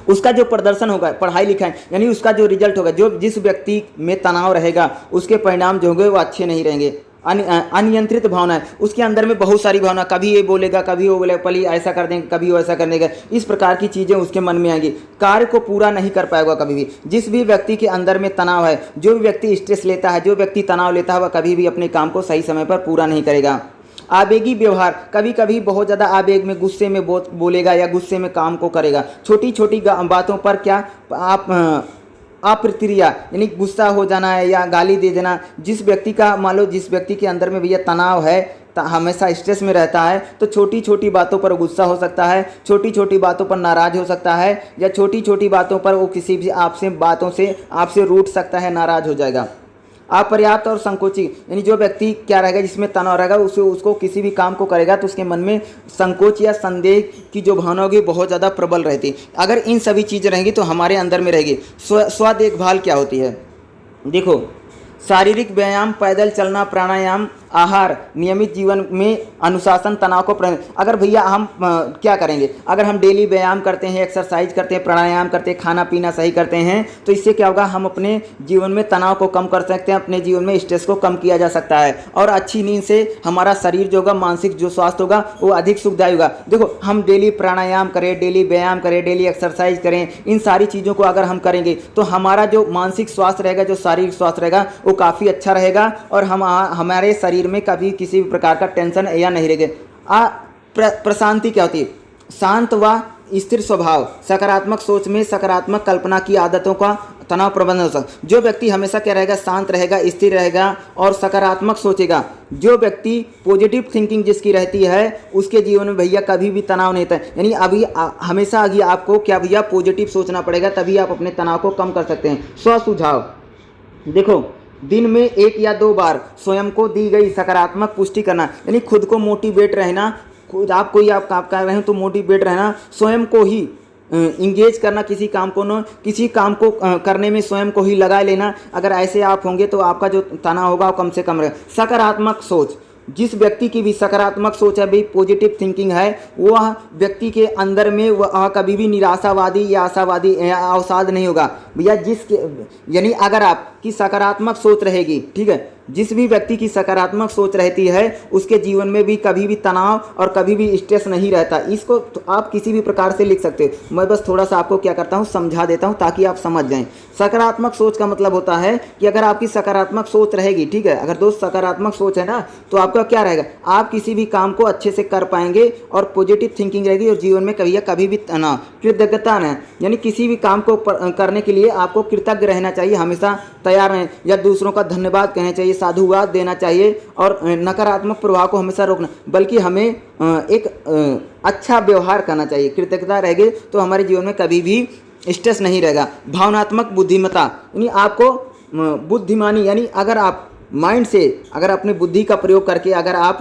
उसका जो प्रदर्शन होगा पढ़ाई लिखाई, यानी उसका जो रिजल्ट होगा, जिस व्यक्ति में तनाव रहेगा उसके परिणाम जो होंगे वो अच्छे नहीं रहेंगे। अनियंत्रित भावना है, उसके अंदर में बहुत सारी भावना, कभी ये बोलेगा, कभी वो बोलेगा, पली ऐसा कर देंगे, कभी वो ऐसा कर देगा, इस प्रकार की चीज़ें उसके मन में आएंगी। कार्य को पूरा नहीं कर पाएगा कभी भी। जिस भी व्यक्ति के अंदर में तनाव है, जो भी व्यक्ति स्ट्रेस लेता है, जो व्यक्ति तनाव लेता है, वह कभी भी अपने काम को सही समय पर पूरा नहीं करेगा। आवेगी व्यवहार, कभी कभी बहुत ज़्यादा आवेग में, गुस्से में बोलेगा या गुस्से में काम को करेगा। छोटी छोटी बातों पर क्या आप अप्रतिक्रिया, यानी गुस्सा हो जाना है या गाली दे देना। जिस व्यक्ति का, मान लो जिस व्यक्ति के अंदर में भैया तनाव है, हमेशा स्ट्रेस में रहता है, तो छोटी छोटी बातों पर गुस्सा हो सकता है, छोटी छोटी बातों पर नाराज हो सकता है, या छोटी छोटी बातों पर वो किसी भी बातों से आपसे रूठ सकता है, नाराज हो जाएगा। अपर्याप्त और संकोची, यानी जो व्यक्ति क्या रहेगा, जिसमें तनाव रहेगा, उसको किसी भी काम को करेगा तो उसके मन में संकोच या संदेह की जो भावना होगी बहुत ज़्यादा प्रबल रहती है। अगर इन सभी चीज़ें रहेंगी तो हमारे अंदर में रहेगी। स्व देखभाल क्या होती है, देखो, शारीरिक व्यायाम, पैदल चलना, प्राणायाम, आहार, नियमित जीवन में अनुशासन, तनाव को अगर भैया हम क्या करेंगे, अगर हम डेली व्यायाम करते हैं, एक्सरसाइज करते हैं, प्राणायाम करते हैं, खाना पीना सही करते हैं, तो इससे क्या होगा, हम अपने जीवन में तनाव को कम कर सकते हैं, अपने जीवन में स्ट्रेस को कम किया जा सकता है। और अच्छी नींद से हमारा शरीर जो होगा, मानसिक जो स्वास्थ्य होगा वो अधिक सुखदायी होगा। देखो, हम डेली प्राणायाम करें, डेली व्यायाम करें, डेली एक्सरसाइज करें, इन सारी चीज़ों को अगर हम करेंगे तो हमारा जो मानसिक स्वास्थ्य रहेगा, जो शारीरिक स्वास्थ्य रहेगा, वो काफ़ी अच्छा रहेगा और हमारे शरीर में कभी किसी भी प्रकार का टेंशन या नहीं रहेगा। प्रशांति क्या होती है, शांत व स्थिर स्वभाव, सकारात्मक सोच में सकारात्मक कल्पना की आदतों का तनाव प्रबंधन हो सकता। जो व्यक्ति हमेशा क्या रहेगा, शांत रहेगा, स्थिर रहेगा और सकारात्मक सोचेगा, जो व्यक्ति पॉजिटिव थिंकिंग जिसकी रहती है, उसके जीवन में भैया कभी भी तनाव नहीं था। यानी अभी हमेशा आगे आपको क्या भैया, पॉजिटिव सोचना पड़ेगा, तभी आप अपने तनाव को कम कर सकते हैं। स्व सुझाव, देखो, दिन में 1 या 2 बार स्वयं को दी गई सकारात्मक पुष्टि करना, यानी खुद को मोटिवेट रहना। खुद आप कोई आप काम कर रहे हो तो मोटिवेट रहना, स्वयं को ही इंगेज करना, किसी काम को करने में स्वयं को ही लगा लेना। अगर ऐसे आप होंगे तो आपका जो तनाव होगा वो कम से कम रहेगा। सकारात्मक सोच, जिस व्यक्ति की भी सकारात्मक सोच है, भी पॉजिटिव थिंकिंग है, वह व्यक्ति के अंदर में वह कभी भी निराशावादी या आशावादी या अवसाद नहीं होगा भैया। यानी अगर आपकी सकारात्मक सोच रहेगी, ठीक है, जिस भी व्यक्ति की सकारात्मक सोच रहती है उसके जीवन में भी कभी भी तनाव और कभी भी स्ट्रेस नहीं रहता। इसको तो आप किसी भी प्रकार से लिख सकते हो। मैं बस थोड़ा सा आपको क्या करता हूँ, समझा देता हूँ ताकि आप समझ जाएं। सकारात्मक सोच का मतलब होता है कि अगर आपकी सकारात्मक सोच रहेगी, ठीक है, अगर दोस्त सकारात्मक सोच है ना, तो आपका क्या रहेगा, आप किसी भी काम को अच्छे से कर पाएंगे और पॉजिटिव थिंकिंग रहेगी और जीवन में कभी भी तनाव, कृतज्ञता न, यानी किसी भी काम को करने के लिए आपको कृतज्ञ रहना चाहिए, हमेशा तैयार रहें, या दूसरों का धन्यवाद कहना चाहिए, साधुवाद देना चाहिए और नकारात्मक प्रभाव को हमेशा रोकना, बल्कि हमें एक अच्छा व्यवहार करना चाहिए। कृतज्ञता रहेगी तो हमारे जीवन में कभी भी स्ट्रेस नहीं रहेगा। भावनात्मक बुद्धिमत्ता, यानी आपको बुद्धिमानी, यानी अगर आप माइंड से, अगर अपने बुद्धि का प्रयोग करके अगर आप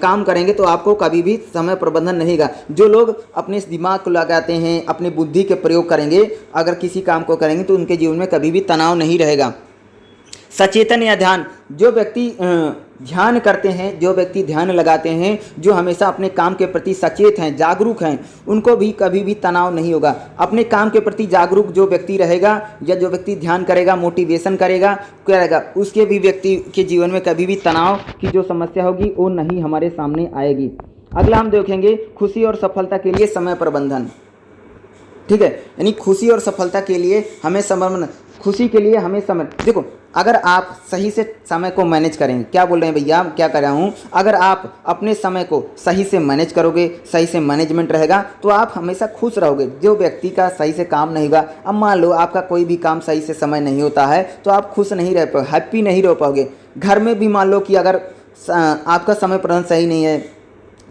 काम करेंगे तो आपको कभी भी समय प्रबंधन नहीं होगा। जो लोग अपने दिमाग को लगाते हैं, अपने बुद्धि के प्रयोग करेंगे, अगर किसी काम को करेंगे तो उनके जीवन में कभी भी तनाव नहीं रहेगा। सचेतन या ध्यान, जो व्यक्ति ध्यान करते हैं, जो व्यक्ति ध्यान लगाते हैं, जो हमेशा अपने काम के प्रति सचेत हैं, जागरूक हैं, उनको भी कभी भी तनाव नहीं होगा। अपने काम के प्रति जागरूक जो व्यक्ति रहेगा या जो व्यक्ति ध्यान करेगा, मोटिवेशन करेगा, क्या रहेगा, उसके भी व्यक्ति के जीवन में कभी भी तनाव की जो समस्या होगी वो नहीं हमारे सामने आएगी। अगला हम देखेंगे खुशी और सफलता के लिए समय प्रबंधन, ठीक है, यानी खुशी और सफलता के लिए हमें खुशी के लिए हमें समय, देखो अगर आप सही से समय को मैनेज करेंगे, क्या बोल रहे हैं भैया, क्या कर रहा हूँ, अगर आप अपने समय को सही से मैनेज करोगे, सही से मैनेजमेंट रहेगा तो आप हमेशा खुश रहोगे। जो व्यक्ति का सही से काम नहीं होगा, अब मान लो आपका कोई भी काम सही से समय नहीं होता है तो आप खुश नहीं रह पाओगे, हैप्पी नहीं रह पाओगे। घर में भी मान लो कि अगर आपका समय प्रबंधन सही नहीं है,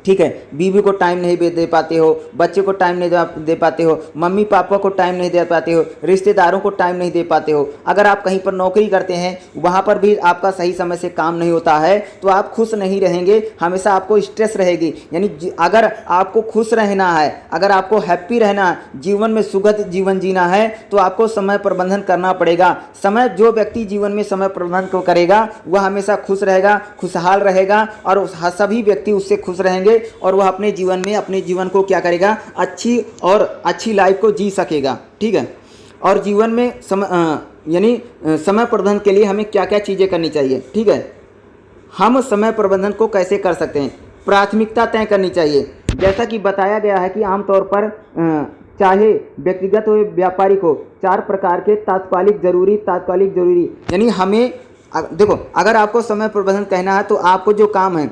ठीक है, बीवी को टाइम नहीं दे पाते हो, बच्चे को टाइम नहीं दे पाते हो, मम्मी पापा को टाइम नहीं दे पाते हो, रिश्तेदारों को टाइम नहीं दे पाते हो, अगर आप कहीं पर नौकरी करते हैं वहाँ पर भी आपका सही समय से काम नहीं होता है तो आप खुश नहीं रहेंगे, हमेशा आपको स्ट्रेस रहेगी। यानी अगर आपको खुश रहना है, अगर आपको हैप्पी रहना, जीवन में सुखद जीवन जीना है तो आपको समय प्रबंधन करना पड़ेगा। जो व्यक्ति जीवन में समय प्रबंधन को करेगा वह हमेशा खुश रहेगा, खुशहाल रहेगा और सभी व्यक्ति उससे खुश रहेंगे और वह अपने जीवन को क्या करेगा, अच्छी लाइफ को जी सकेगा, ठीक है। और जीवन में समय प्रबंधन के लिए हमें क्या क्या चीज़ें करनी चाहिए, ठीक है। हम समय प्रबंधन को कैसे कर सकते हैं, प्राथमिकता तय करनी चाहिए। जैसा कि बताया गया है कि आमतौर पर चाहे व्यक्तिगत हो व्यापारिक हो, 4 प्रकार के तात्कालिक जरूरी, यानी हमें देखो अगर आपको समय प्रबंधन कहना है तो आपको जो काम है,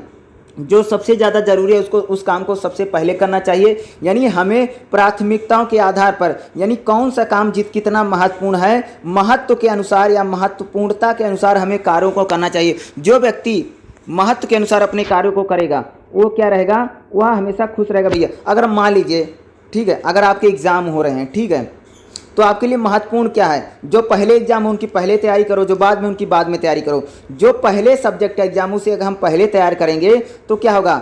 जो सबसे ज़्यादा ज़रूरी है उस काम को सबसे पहले करना चाहिए। यानी हमें प्राथमिकताओं के आधार पर, यानी कौन सा काम कितना महत्वपूर्ण है, महत्व के अनुसार या महत्वपूर्णता के अनुसार हमें कार्यों को करना चाहिए। जो व्यक्ति महत्व के अनुसार अपने कार्यों को करेगा वो क्या रहेगा, वह हमेशा खुश रहेगा। भैया अगर मान लीजिए, ठीक है, अगर आपके एग्ज़ाम हो रहे हैं, ठीक है, तो आपके लिए महत्वपूर्ण क्या है, जो पहले एग्जाम हो उनकी पहले तैयारी करो, जो बाद में उनकी बाद में तैयारी करो। जो पहले सब्जेक्ट है एग्जाम उसे अगर हम पहले तैयार करेंगे तो क्या होगा,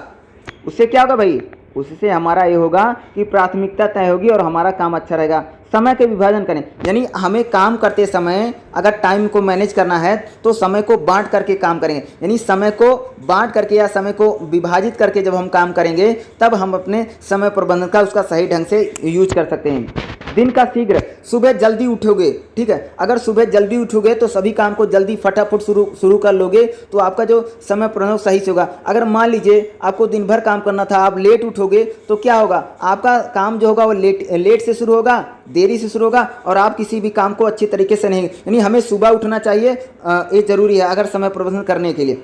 उससे क्या होगा भाई, उससे हमारा ये होगा कि प्राथमिकता तय होगी और हमारा काम अच्छा रहेगा। समय के विभाजन करें, यानी हमें काम करते समय अगर टाइम को मैनेज करना है तो समय को बांट करके काम करेंगे। यानी समय को बांट करके या समय को विभाजित करके जब हम काम करेंगे तब हम अपने समय प्रबंधन का उसका सही ढंग से यूज कर सकते हैं। दिन का शीघ्र, सुबह जल्दी उठोगे, ठीक है, अगर सुबह जल्दी उठोगे तो सभी काम को जल्दी फटाफट शुरू कर लोगे तो आपका जो समय प्रबंधन सही से होगा। अगर मान लीजिए आपको दिन भर काम करना था, आप लेट उठोगे तो क्या होगा, आपका काम जो होगा वो लेट से शुरू होगा, देरी से शुरू होगा और आप किसी भी काम को अच्छी तरीके से नहीं। यानी हमें सुबह उठना चाहिए, ये जरूरी है अगर समय प्रबंधन करने के लिए।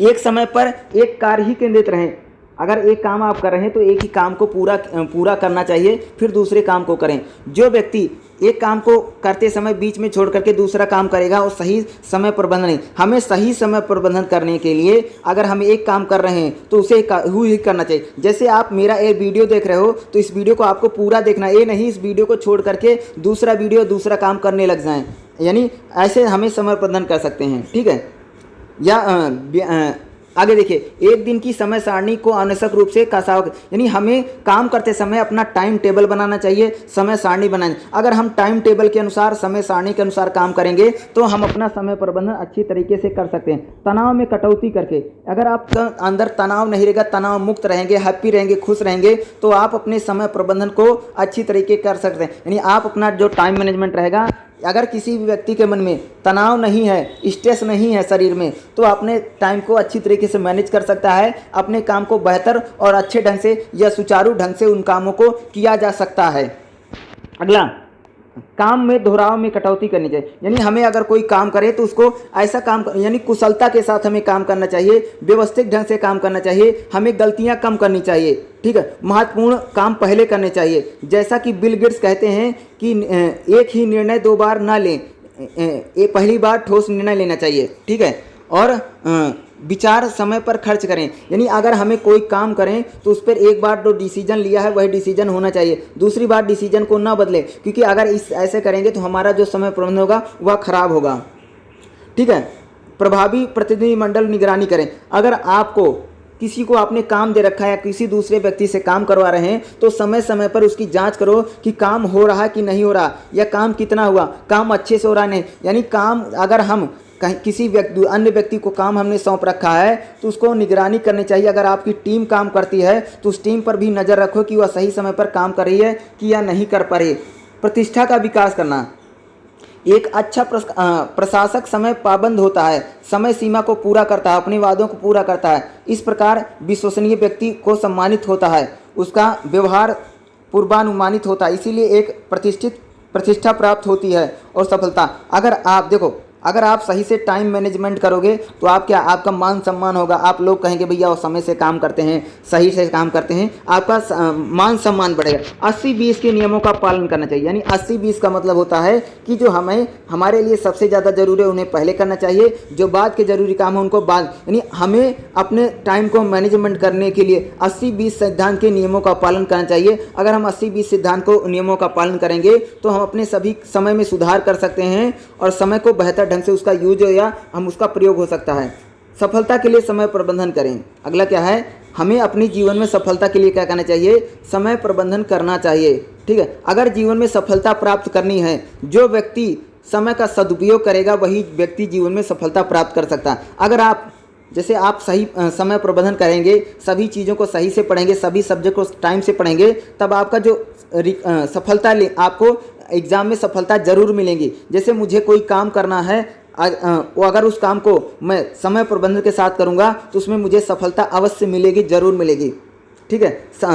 एक समय पर एक कार्य ही केंद्रित रहें, अगर एक काम आप कर रहे हैं तो एक ही काम को पूरा करना चाहिए, फिर दूसरे काम को करें। जो व्यक्ति एक काम को करते समय बीच में छोड़ करके दूसरा काम करेगा और सही समय प्रबंधन नहीं। हमें सही समय प्रबंधन करने के लिए अगर हम एक काम कर रहे हैं तो उसे ही करना चाहिए। जैसे आप मेरा एक वीडियो देख रहे हो तो इस वीडियो को आपको पूरा देखना है, ये नहीं इस वीडियो को छोड़ करके दूसरा काम करने लग जाएं। यानी ऐसे हमें समय प्रबंधन कर सकते हैं, ठीक है। या आगे देखिए, एक दिन की समय सारणी को आवश्यक रूप से कसाव, यानी हमें काम करते समय अपना टाइम टेबल बनाना चाहिए, समय सारणी बनानी। अगर हम टाइम टेबल के अनुसार, समय सारणी के अनुसार काम करेंगे तो हम अपना समय प्रबंधन अच्छी तरीके से कर सकते हैं। तनाव में कटौती करके, अगर आप अंदर तनाव नहीं रहेगा, तनाव मुक्त रहेंगे, हैप्पी रहेंगे, खुश रहेंगे, तो आप अपने समय प्रबंधन को अच्छी तरीके कर सकते हैं। यानी आप अपना जो टाइम मैनेजमेंट रहेगा, अगर किसी भी व्यक्ति के मन में तनाव नहीं है, स्ट्रेस नहीं है शरीर में, तो अपने टाइम को अच्छी तरीके से मैनेज कर सकता है, अपने काम को बेहतर और अच्छे ढंग से या सुचारू ढंग से उन कामों को किया जा सकता है। अगला, काम में दोहराव में कटौती करनी चाहिए। यानी हमें अगर कोई काम करे तो उसको ऐसा काम यानी कुशलता के साथ हमें काम करना चाहिए, व्यवस्थित ढंग से काम करना चाहिए, हमें गलतियां कम करनी चाहिए, ठीक है। महत्वपूर्ण काम पहले करने चाहिए। जैसा कि बिल गेट्स कहते हैं कि एक ही निर्णय 2 बार ना लें, पहली बार ठोस निर्णय लेना चाहिए, ठीक है। और विचार समय पर खर्च करें, यानी अगर हमें कोई काम करें तो उस पर एक बार जो डिसीजन लिया है वही डिसीजन होना चाहिए, दूसरी बार डिसीजन को ना बदलें, क्योंकि अगर ऐसे करेंगे तो हमारा जो समय प्रबंधन होगा वह खराब होगा, ठीक है। प्रभावी प्रतिनिधिमंडल निगरानी करें। अगर आपको किसी को आपने काम दे रखा है या किसी दूसरे व्यक्ति से काम करवा रहे हैं तो समय समय पर उसकी जांच करो कि काम हो रहा है कि नहीं हो रहा, या काम कितना हुआ, काम अच्छे से हो रहा नहीं। यानी काम, अगर हम कहीं किसी अन्य व्यक्ति को काम हमने सौंप रखा है तो उसको निगरानी करनी चाहिए। अगर आपकी टीम काम करती है तो उस टीम पर भी नज़र रखो कि वह सही समय पर काम कर रही है कि या नहीं कर पा रही। प्रतिष्ठा का विकास करना। एक अच्छा प्रशासक समय पाबंद होता है, समय सीमा को पूरा करता है, अपने वादों को पूरा करता है। इस प्रकार विश्वसनीय व्यक्ति को सम्मानित होता है, उसका व्यवहार पूर्वानुमानित होता है, इसीलिए एक प्रतिष्ठा प्राप्त होती है और सफलता। अगर आप सही से टाइम मैनेजमेंट करोगे तो आपका मान सम्मान होगा। आप लोग कहेंगे भैया वो समय से काम करते हैं, सही से काम करते हैं, आपका मान सम्मान बढ़ेगा। 80-20 के नियमों का पालन करना चाहिए। यानी 80-20 का मतलब होता है कि जो हमारे लिए सबसे ज़्यादा जरूरी है उन्हें पहले करना चाहिए, जो बाद के जरूरी काम है उनको बाद। यानी हमें अपने टाइम को मैनेजमेंट करने के लिए 80-20 सिद्धांत के नियमों का पालन करना चाहिए। अगर हम 80-20 सिद्धांत को नियमों का पालन करेंगे तो हम अपने सभी समय में सुधार कर सकते हैं और समय को बेहतर से उसका यूज या हम उसका प्रयोग हो सकता है। सफलता के लिए समय प्रबंधन करें। अगला क्या है, हमें अपने जीवन में सफलता के लिए क्या करना चाहिए, समय प्रबंधन करना चाहिए, ठीक है। अगर जीवन में सफलता प्राप्त करनी है, जो व्यक्ति समय का सदुपयोग करेगा वही व्यक्ति जीवन में सफलता प्राप्त कर सकता है। अगर आप सही समय प्रबंधन करेंगे, सभी चीज़ों को सही से पढ़ेंगे, सभी सब्जेक्ट को टाइम से पढ़ेंगे, तब आपका जो सफलता आपको एग्ज़ाम में सफलता जरूर मिलेगी। जैसे मुझे कोई काम करना है, अगर उस काम को मैं समय प्रबंधन के साथ करूंगा तो उसमें मुझे सफलता अवश्य मिलेगी, जरूर मिलेगी, ठीक है।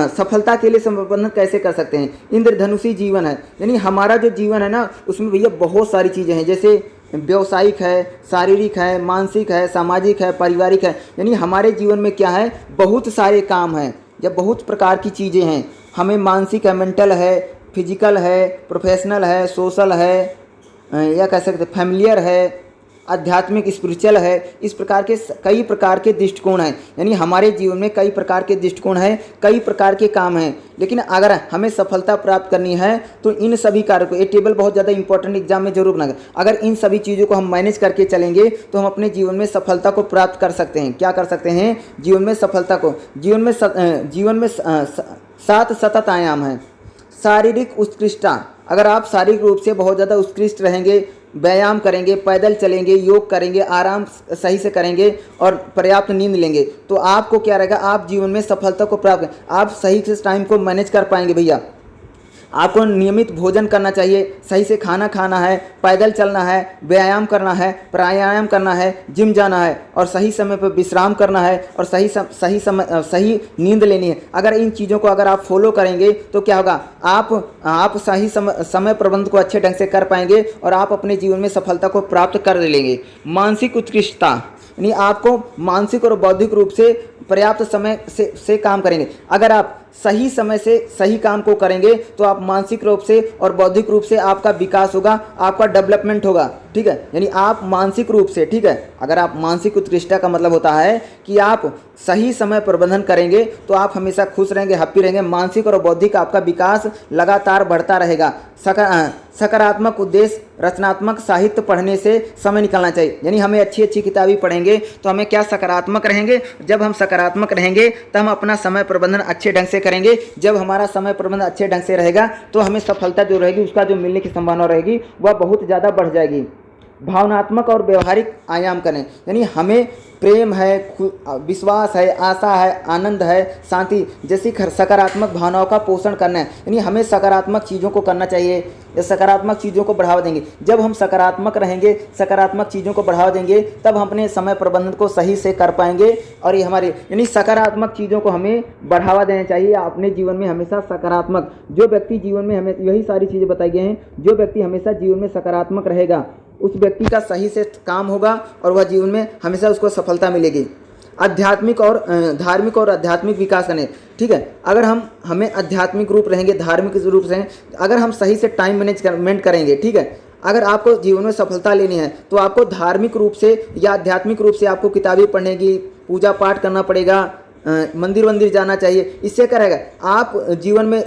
सफलता के लिए समय प्रबंधन कैसे कर सकते हैं। इंद्रधनुषी जीवन है, यानी हमारा जो जीवन है ना उसमें भैया बहुत सारी चीज़ें हैं, जैसे व्यवसायिक है, शारीरिक है, मानसिक है, सामाजिक है, पारिवारिक है। यानी हमारे जीवन में क्या है, बहुत सारे काम हैं या बहुत प्रकार की चीज़ें हैं। हमें मानसिक है, मेंटल है, फिजिकल है, प्रोफेशनल है, सोशल है, या कह सकते फैमिलियर है, आध्यात्मिक स्पिरिचुअल है। इस प्रकार के कई प्रकार के दृष्टिकोण हैं। यानी हमारे जीवन में कई प्रकार के दृष्टिकोण हैं, कई प्रकार के काम हैं। लेकिन अगर हमें सफलता प्राप्त करनी है तो इन सभी कार्यों को, ये टेबल बहुत ज़्यादा इंपॉर्टेंट एग्जाम में जरूर बना। अगर इन सभी चीज़ों को हम मैनेज करके चलेंगे तो हम अपने जीवन में सफलता को प्राप्त कर सकते हैं। क्या कर सकते हैं, जीवन में सफलता को। जीवन में 7 सतत आयाम हैं। शारीरिक उत्कृष्टता, अगर आप शारीरिक रूप से बहुत ज़्यादा उत्कृष्ट रहेंगे, व्यायाम करेंगे, पैदल चलेंगे, योग करेंगे, आराम सही से करेंगे और पर्याप्त नींद लेंगे तो आपको क्या रहेगा, आप जीवन में सफलता को प्राप्त, आप सही से टाइम को मैनेज कर पाएंगे। भैया आपको नियमित भोजन करना चाहिए, सही से खाना खाना है, पैदल चलना है, व्यायाम करना है, प्राणायाम करना है, जिम जाना है और सही समय पर विश्राम करना है और सही नींद लेनी है। अगर इन चीज़ों को अगर आप फॉलो करेंगे तो क्या होगा, आप सही समय प्रबंधन को अच्छे ढंग से कर पाएंगे और आप अपने जीवन में सफलता को प्राप्त कर लेंगे। मानसिक उत्कृष्टता, यानी आपको मानसिक और बौद्धिक रूप से पर्याप्त समय से काम करेंगे। अगर आप सही समय से सही काम को करेंगे तो आप मानसिक रूप से और बौद्धिक रूप से आपका विकास होगा, आपका डेवलपमेंट होगा। ठीक है, यानी आप मानसिक रूप से, ठीक है, अगर आप मानसिक उत्कृष्टता का मतलब होता है कि आप सही समय प्रबंधन करेंगे तो आप हमेशा खुश रहेंगे, हैप्पी रहेंगे। मानसिक और बौद्धिक आपका विकास लगातार बढ़ता रहेगा। सकारात्मक उद्देश्य, रचनात्मक साहित्य पढ़ने से समय निकालना चाहिए। यानी हमें अच्छी अच्छी किताबें पढ़ेंगे तो हमें क्या सकारात्मक रहेंगे। जब हम सकारात्मक रहेंगे तो हम अपना समय प्रबंधन अच्छे ढंग से करेंगे। जब हमारा समय प्रबंधन अच्छे ढंग से रहेगा तो हमें सफलता जो रहेगी, उसका जो मिलने की संभावना रहेगी वह बहुत ज़्यादा बढ़ जाएगी। भावनात्मक और व्यवहारिक आयाम करें, यानी हमें प्रेम है, विश्वास है, आशा है, आनंद है, शांति जैसी सकारात्मक भावनाओं का पोषण करना है। यानी हमें सकारात्मक चीज़ों को करना चाहिए या सकारात्मक चीज़ों को बढ़ावा देंगे। जब हम सकारात्मक रहेंगे, सकारात्मक चीज़ों को बढ़ावा देंगे, तब हम अपने समय प्रबंधन को सही से कर पाएंगे। और ये हमारे यानी सकारात्मक चीज़ों को हमें बढ़ावा देना चाहिए अपने जीवन में। हमेशा सकारात्मक, जो व्यक्ति जीवन में, हमें यही सारी चीज़ें बताई गई हैं, जो व्यक्ति हमेशा जीवन में सकारात्मक रहेगा उस व्यक्ति का सही से काम होगा और वह जीवन में हमेशा उसको सफलता मिलेगी। आध्यात्मिक और धार्मिक और आध्यात्मिक विकास करें। ठीक है, अगर हमें आध्यात्मिक रूप रहेंगे, धार्मिक रूप से अगर हम सही से टाइम मैनेजमेंट करेंगे, ठीक है, अगर आपको जीवन में सफलता लेनी है तो आपको धार्मिक रूप से या आध्यात्मिक रूप से आपको किताबें पढ़ने की, पूजा पाठ करना पड़ेगा, मंदिर जाना चाहिए। इससे क्या रहेगा, आप जीवन में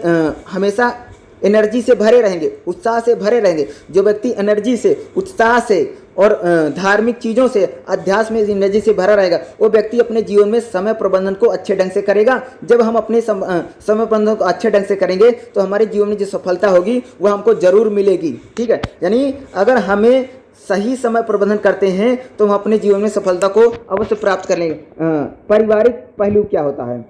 हमेशा एनर्जी से भरे रहेंगे, उत्साह से भरे रहेंगे। जो व्यक्ति एनर्जी से, उत्साह से और धार्मिक चीज़ों से, अध्यात्म में एनर्जी से भरा रहेगा, वो व्यक्ति अपने जीवन में समय प्रबंधन को अच्छे ढंग से करेगा। जब हम अपने समय प्रबंधन को अच्छे ढंग से करेंगे तो हमारे जीवन में जो सफलता होगी वह हमको जरूर मिलेगी। ठीक है, यानी अगर हमें सही समय प्रबंधन करते हैं तो हम अपने जीवन में सफलता को अवश्य प्राप्त कर लेंगे। पारिवारिक पहलू क्या होता है,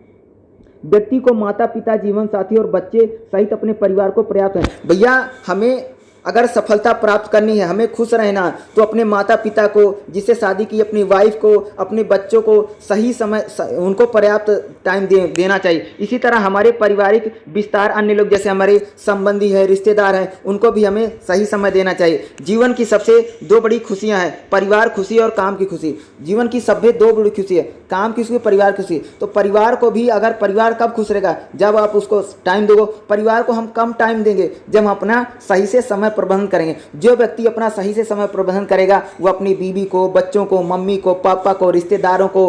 व्यक्ति को माता पिता, जीवन साथी और बच्चे सहित अपने परिवार को पर्याप्त है। भैया हमें अगर सफलता प्राप्त करनी है, हमें खुश रहना, तो अपने माता पिता को, जिससे शादी की, अपनी वाइफ को, अपने बच्चों को सही समय, उनको पर्याप्त टाइम देना चाहिए। इसी तरह हमारे पारिवारिक विस्तार, अन्य लोग जैसे हमारे संबंधी है, रिश्तेदार हैं, उनको भी हमें सही समय देना चाहिए। जीवन की सबसे दो बड़ी खुशियाँ हैं, परिवार खुशी और काम की खुशी। जीवन की सबसे दो बड़ी खुशी है, काम की खुशी, परिवार की खुशी। तो परिवार को भी, अगर परिवार कब खुश रहेगा, जब आप उसको टाइम दोगे। परिवार को हम कम टाइम देंगे जब हम अपना सही से समय प्रबंधन करेंगे। जो व्यक्ति अपना सही से समय प्रबंधन करेगा वो अपनी बीवी को, बच्चों को, मम्मी को, पापा को, रिश्तेदारों को,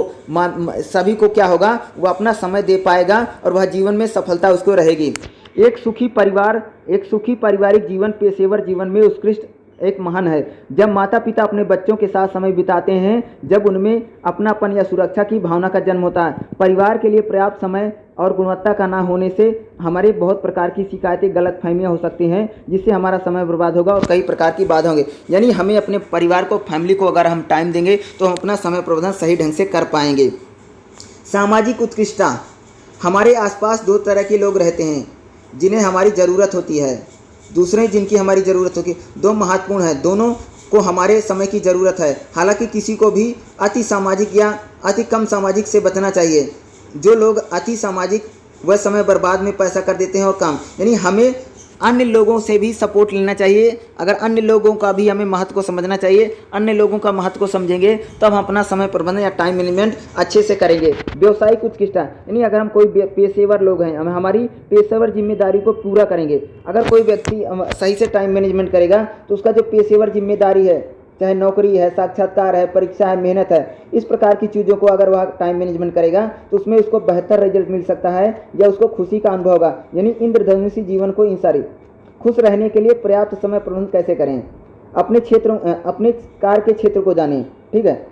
सभी को क्या होगा, वो अपना समय दे पाएगा और वह जीवन में सफलता उसको रहेगी। एक सुखी पारिवारिक जीवन पेशेवर जीवन में उत्कृष्ट एक महान है। जब माता पिता अपने बच्चों के साथ समय बिताते हैं, जब उनमें अपनापन या सुरक्षा की भावना का जन्म होता है। परिवार के लिए पर्याप्त समय और गुणवत्ता का ना होने से हमारे बहुत प्रकार की शिकायतें, गलतफहमियां हो सकती हैं, जिससे हमारा समय बर्बाद होगा और कई प्रकार की बाधा होंगे। यानी हमें अपने परिवार को, फैमिली को अगर हम टाइम देंगे तो हम अपना समय प्रबंधन सही ढंग से कर पाएंगे। सामाजिक उत्कृष्टता, हमारे आसपास दो तरह के लोग रहते हैं जिन्हें हमारी ज़रूरत होती है, दूसरे जिनकी हमारी ज़रूरत होगी। दो महत्वपूर्ण है, दोनों को हमारे समय की ज़रूरत है। हालांकि किसी को भी अति सामाजिक या अति कम सामाजिक से बचना चाहिए। जो लोग अति सामाजिक, वह समय बर्बाद में पैसा कर देते हैं और काम। यानी हमें अन्य लोगों से भी सपोर्ट लेना चाहिए। अगर अन्य लोगों का भी हमें महत्व को समझना चाहिए, अन्य लोगों का महत्व को समझेंगे तब हम अपना समय प्रबंधन या टाइम मैनेजमेंट अच्छे से करेंगे। व्यवसायिक उत्कृष्टता, यानी अगर हम कोई पेशेवर लोग हैं, हम हमारी पेशेवर जिम्मेदारी को पूरा करेंगे। अगर कोई व्यक्ति सही से टाइम मैनेजमेंट करेगा तो उसका जो पेशेवर जिम्मेदारी है, चाहे नौकरी है, साक्षात्कार है, परीक्षा है, मेहनत है, इस प्रकार की चीज़ों को अगर वह टाइम मैनेजमेंट करेगा तो उसमें उसको बेहतर रिजल्ट मिल सकता है या उसको खुशी का अनुभव होगा। यानी इंद्रधनुषी जीवन को इन सारी खुश रहने के लिए पर्याप्त समय प्रबंधन कैसे करें। अपने कार्य के क्षेत्र को जानें। ठीक है,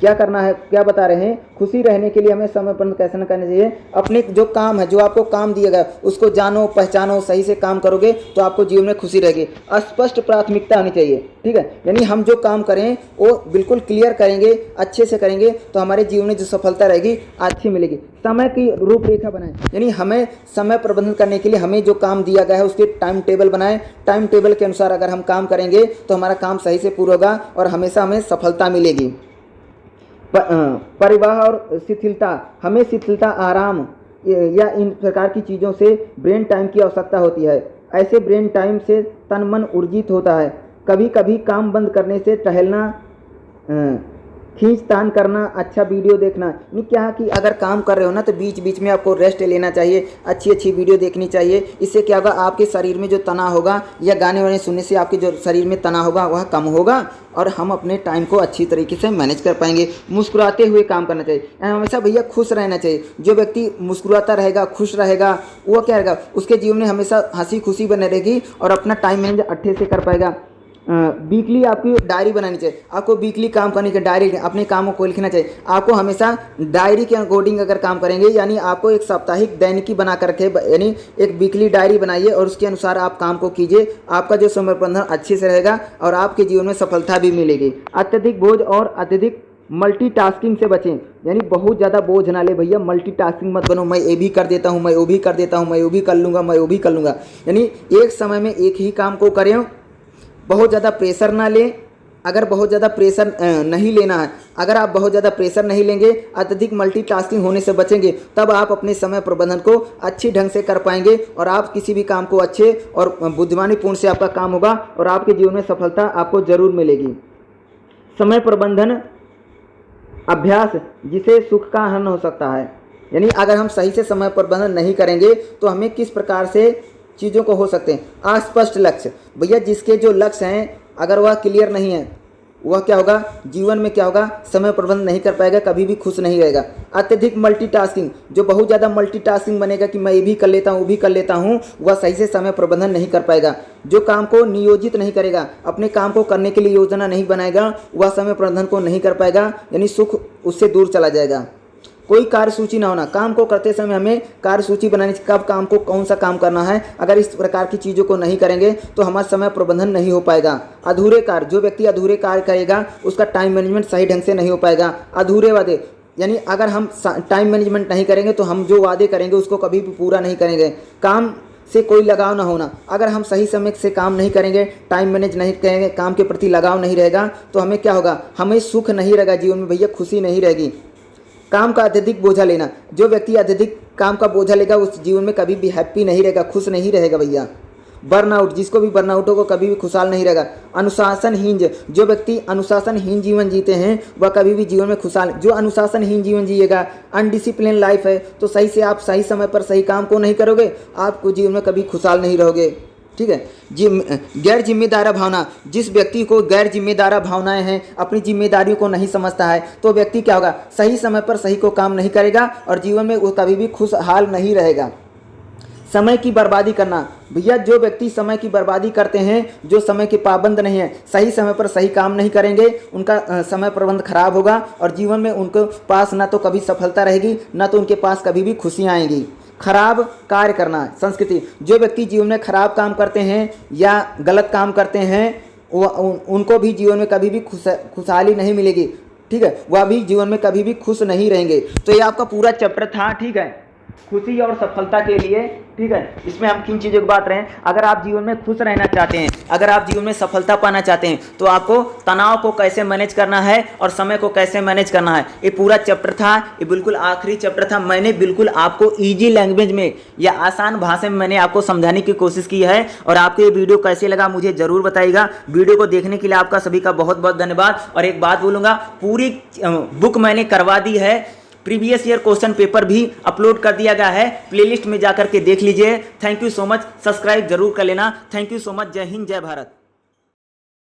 क्या करना है, क्या बता रहे हैं, खुशी रहने के लिए हमें समय प्रबंधन कैसे न करना चाहिए। अपने जो काम है, जो आपको काम दिया गया, उसको जानो, पहचानो, सही से काम करोगे तो आपको जीवन में खुशी रहेगी। स्पष्ट प्राथमिकता होनी चाहिए। ठीक है, यानी हम जो काम करें वो बिल्कुल क्लियर करेंगे, अच्छे से करेंगे तो हमारे जीवन में जो सफलता रहेगी अच्छी मिलेगी। समय की रूपरेखा बनाएं, यानी हमें समय प्रबंधन करने के लिए हमें जो काम दिया गया है उसके टाइम टेबल बनाएं। टाइम टेबल के अनुसार अगर हम काम करेंगे तो हमारा काम सही से पूरा होगा और हमेशा हमें सफलता मिलेगी। परिवाह और शिथिलता, हमें शिथिलता, आराम या इन प्रकार की चीज़ों से ब्रेन टाइम की आवश्यकता होती है। ऐसे ब्रेन टाइम से तन मन ऊर्जित होता है। कभी कभी काम बंद करने से टहलना, खींचतान करना, अच्छा वीडियो देखना। नहीं क्या कि अगर काम कर रहे हो ना तो बीच बीच में आपको रेस्ट लेना चाहिए, अच्छी अच्छी वीडियो देखनी चाहिए। इससे क्या होगा, आपके शरीर में जो तनाव होगा या गाने वाने सुनने से आपके जो शरीर में तनाव होगा वह कम होगा और हम अपने टाइम को अच्छी तरीके से मैनेज कर पाएंगे। मुस्कुराते हुए काम करना चाहिए, हमेशा भैया खुश रहना चाहिए। जो व्यक्ति मुस्कुराता रहेगा, खुश रहेगा, वो क्या रहेगा, उसके जीवन में हमेशा हंसी खुशी बने रहेगी और अपना टाइम मैनेज अच्छे से कर पाएगा। वीकली आपकी डायरी बनानी चाहिए, आपको वीकली काम करने की डायरी, अपने कामों को लिखना चाहिए। आपको हमेशा डायरी के अकॉर्डिंग अगर काम करेंगे, यानी आपको एक साप्ताहिक दैनिकी बना करके, यानी एक वीकली डायरी बनाइए और उसके अनुसार आप काम को कीजिए। आपका जो समय प्रबंधन अच्छे से रहेगा और आपके जीवन में सफलता भी मिलेगी। अत्यधिक बोझ और अत्यधिक मल्टीटास्किंग से बचें, यानी बहुत ज़्यादा बोझ ना ले भैया, मल्टीटास्किंग मत बनो। मैं ये भी कर देता हूँ, मैं वो भी कर देता हूँ, मैं वो भी कर लूँगा, मैं वो भी कर लूँगा, यानी एक समय में एक ही काम को करें। बहुत ज़्यादा प्रेशर ना लें। अगर बहुत ज़्यादा प्रेशर नहीं लेना है, अगर आप बहुत ज़्यादा प्रेशर नहीं लेंगे, अत्यधिक मल्टीटास्किंग होने से बचेंगे, तब आप अपने समय प्रबंधन को अच्छी ढंग से कर पाएंगे और आप किसी भी काम को अच्छे और बुद्धिमानीपूर्ण से आपका काम होगा और आपके जीवन में सफलता आपको ज़रूर मिलेगी। समय प्रबंधन अभ्यास जिसे सुख का हरण हो सकता है, यानी अगर हम सही से समय प्रबंधन नहीं करेंगे तो हमें किस प्रकार से चीज़ों को हो सकते हैं। अस्पष्ट लक्ष्य, भैया जिसके जो लक्ष्य हैं अगर वह क्लियर नहीं है, वह क्या होगा, जीवन में क्या होगा, समय प्रबंधन नहीं कर पाएगा, कभी भी खुश नहीं रहेगा। अत्यधिक मल्टीटास्किंग, जो बहुत ज़्यादा मल्टीटास्किंग बनेगा कि मैं ये भी कर लेता हूँ, वो भी कर लेता हूँ, वह सही से समय प्रबंधन नहीं कर पाएगा। जो काम को नियोजित नहीं करेगा, अपने काम को करने के लिए योजना नहीं बनाएगा, वह समय प्रबंधन को नहीं कर पाएगा, यानी सुख उससे दूर चला जाएगा। कोई कार्यसूची ना होना, काम को करते समय हमें कार्यसूची बनानी चाहिए, कब काम को कौन सा काम करना है। अगर इस प्रकार की चीज़ों को नहीं करेंगे तो हमारा समय प्रबंधन नहीं हो पाएगा। अधूरे कार्य, जो व्यक्ति अधूरे कार्य करेगा उसका टाइम मैनेजमेंट सही ढंग से नहीं हो पाएगा। अधूरे वादे, यानी अगर हम टाइम मैनेजमेंट नहीं करेंगे तो हम जो वादे करेंगे उसको कभी भी पूरा नहीं करेंगे। काम से कोई लगाव ना होना, अगर हम सही समय से काम नहीं करेंगे, टाइम मैनेज नहीं करेंगे, काम के प्रति लगाव नहीं रहेगा तो हमें क्या होगा, हमें सुख नहीं रहेगा जीवन में भैया, खुशी नहीं रहेगी। काम का अत्यधिक बोझा लेना, जो व्यक्ति अत्यधिक काम का बोझा लेगा उस जीवन में कभी भी हैप्पी नहीं रहेगा, खुश नहीं रहेगा भैया। बर्नआउट, जिसको भी बर्नआउट होगा कभी भी खुशहाल नहीं रहेगा। अनुशासनहीन, जो व्यक्ति अनुशासनहीन जीवन जीते हैं वह कभी भी जीवन में खुशहाल, जो अनुशासनहीन जीवन जिएगा, अनडिसिप्लिन लाइफ है, तो सही से आप सही समय पर सही काम को नहीं करोगे, आपको जीवन में कभी खुशहाल नहीं रहोगे। ठीक है। गैर जिम्मेदार भावना, जिस व्यक्ति को गैर जिम्मेदार भावनाएं हैं, अपनी जिम्मेदारियों को नहीं समझता है, तो व्यक्ति क्या होगा, सही समय पर सही को काम नहीं करेगा और जीवन में वो कभी भी खुशहाल नहीं रहेगा। समय की बर्बादी करना, भैया जो व्यक्ति समय की बर्बादी करते हैं, जो समय के पाबंद नहीं है, सही समय पर सही काम नहीं करेंगे, उनका समय प्रबंध खराब होगा और जीवन में उनके पास ना तो कभी सफलता रहेगी, ना तो उनके पास कभी भी खुशियाँ आएंगी। खराब कार्य करना संस्कृति, जो व्यक्ति जीवन में खराब काम करते हैं या गलत काम करते हैं उनको भी जीवन में कभी भी खुशहाली नहीं मिलेगी। ठीक है, वह भी जीवन में कभी भी खुश नहीं रहेंगे। तो ये आपका पूरा चैप्टर था, ठीक है, खुशी और सफलता के लिए। ठीक है, इसमें हम किन चीज़ों की बात रहे हैं। अगर आप जीवन में खुश रहना चाहते हैं, अगर आप जीवन में सफलता पाना चाहते हैं तो आपको तनाव को कैसे मैनेज करना है और समय को कैसे मैनेज करना है, ये पूरा चैप्टर था। ये बिल्कुल आखिरी चैप्टर था। मैंने बिल्कुल आपको ईजी लैंग्वेज में या आसान भाषा में मैंने आपको समझाने की कोशिश की है। और आपको ये वीडियो कैसे लगा मुझे ज़रूर बताइएगा। वीडियो को देखने के लिए आपका सभी का बहुत बहुत धन्यवाद। और एक बात बोलूँगा, पूरी बुक मैंने करवा दी है, प्रीवियस ईयर क्वेश्चन पेपर भी अपलोड कर दिया गया है, प्लेलिस्ट में जाकर के देख लीजिए। Thank you so much, subscribe जरूर कर लेना। थैंक यू सो मच, जय हिंद, जय भारत।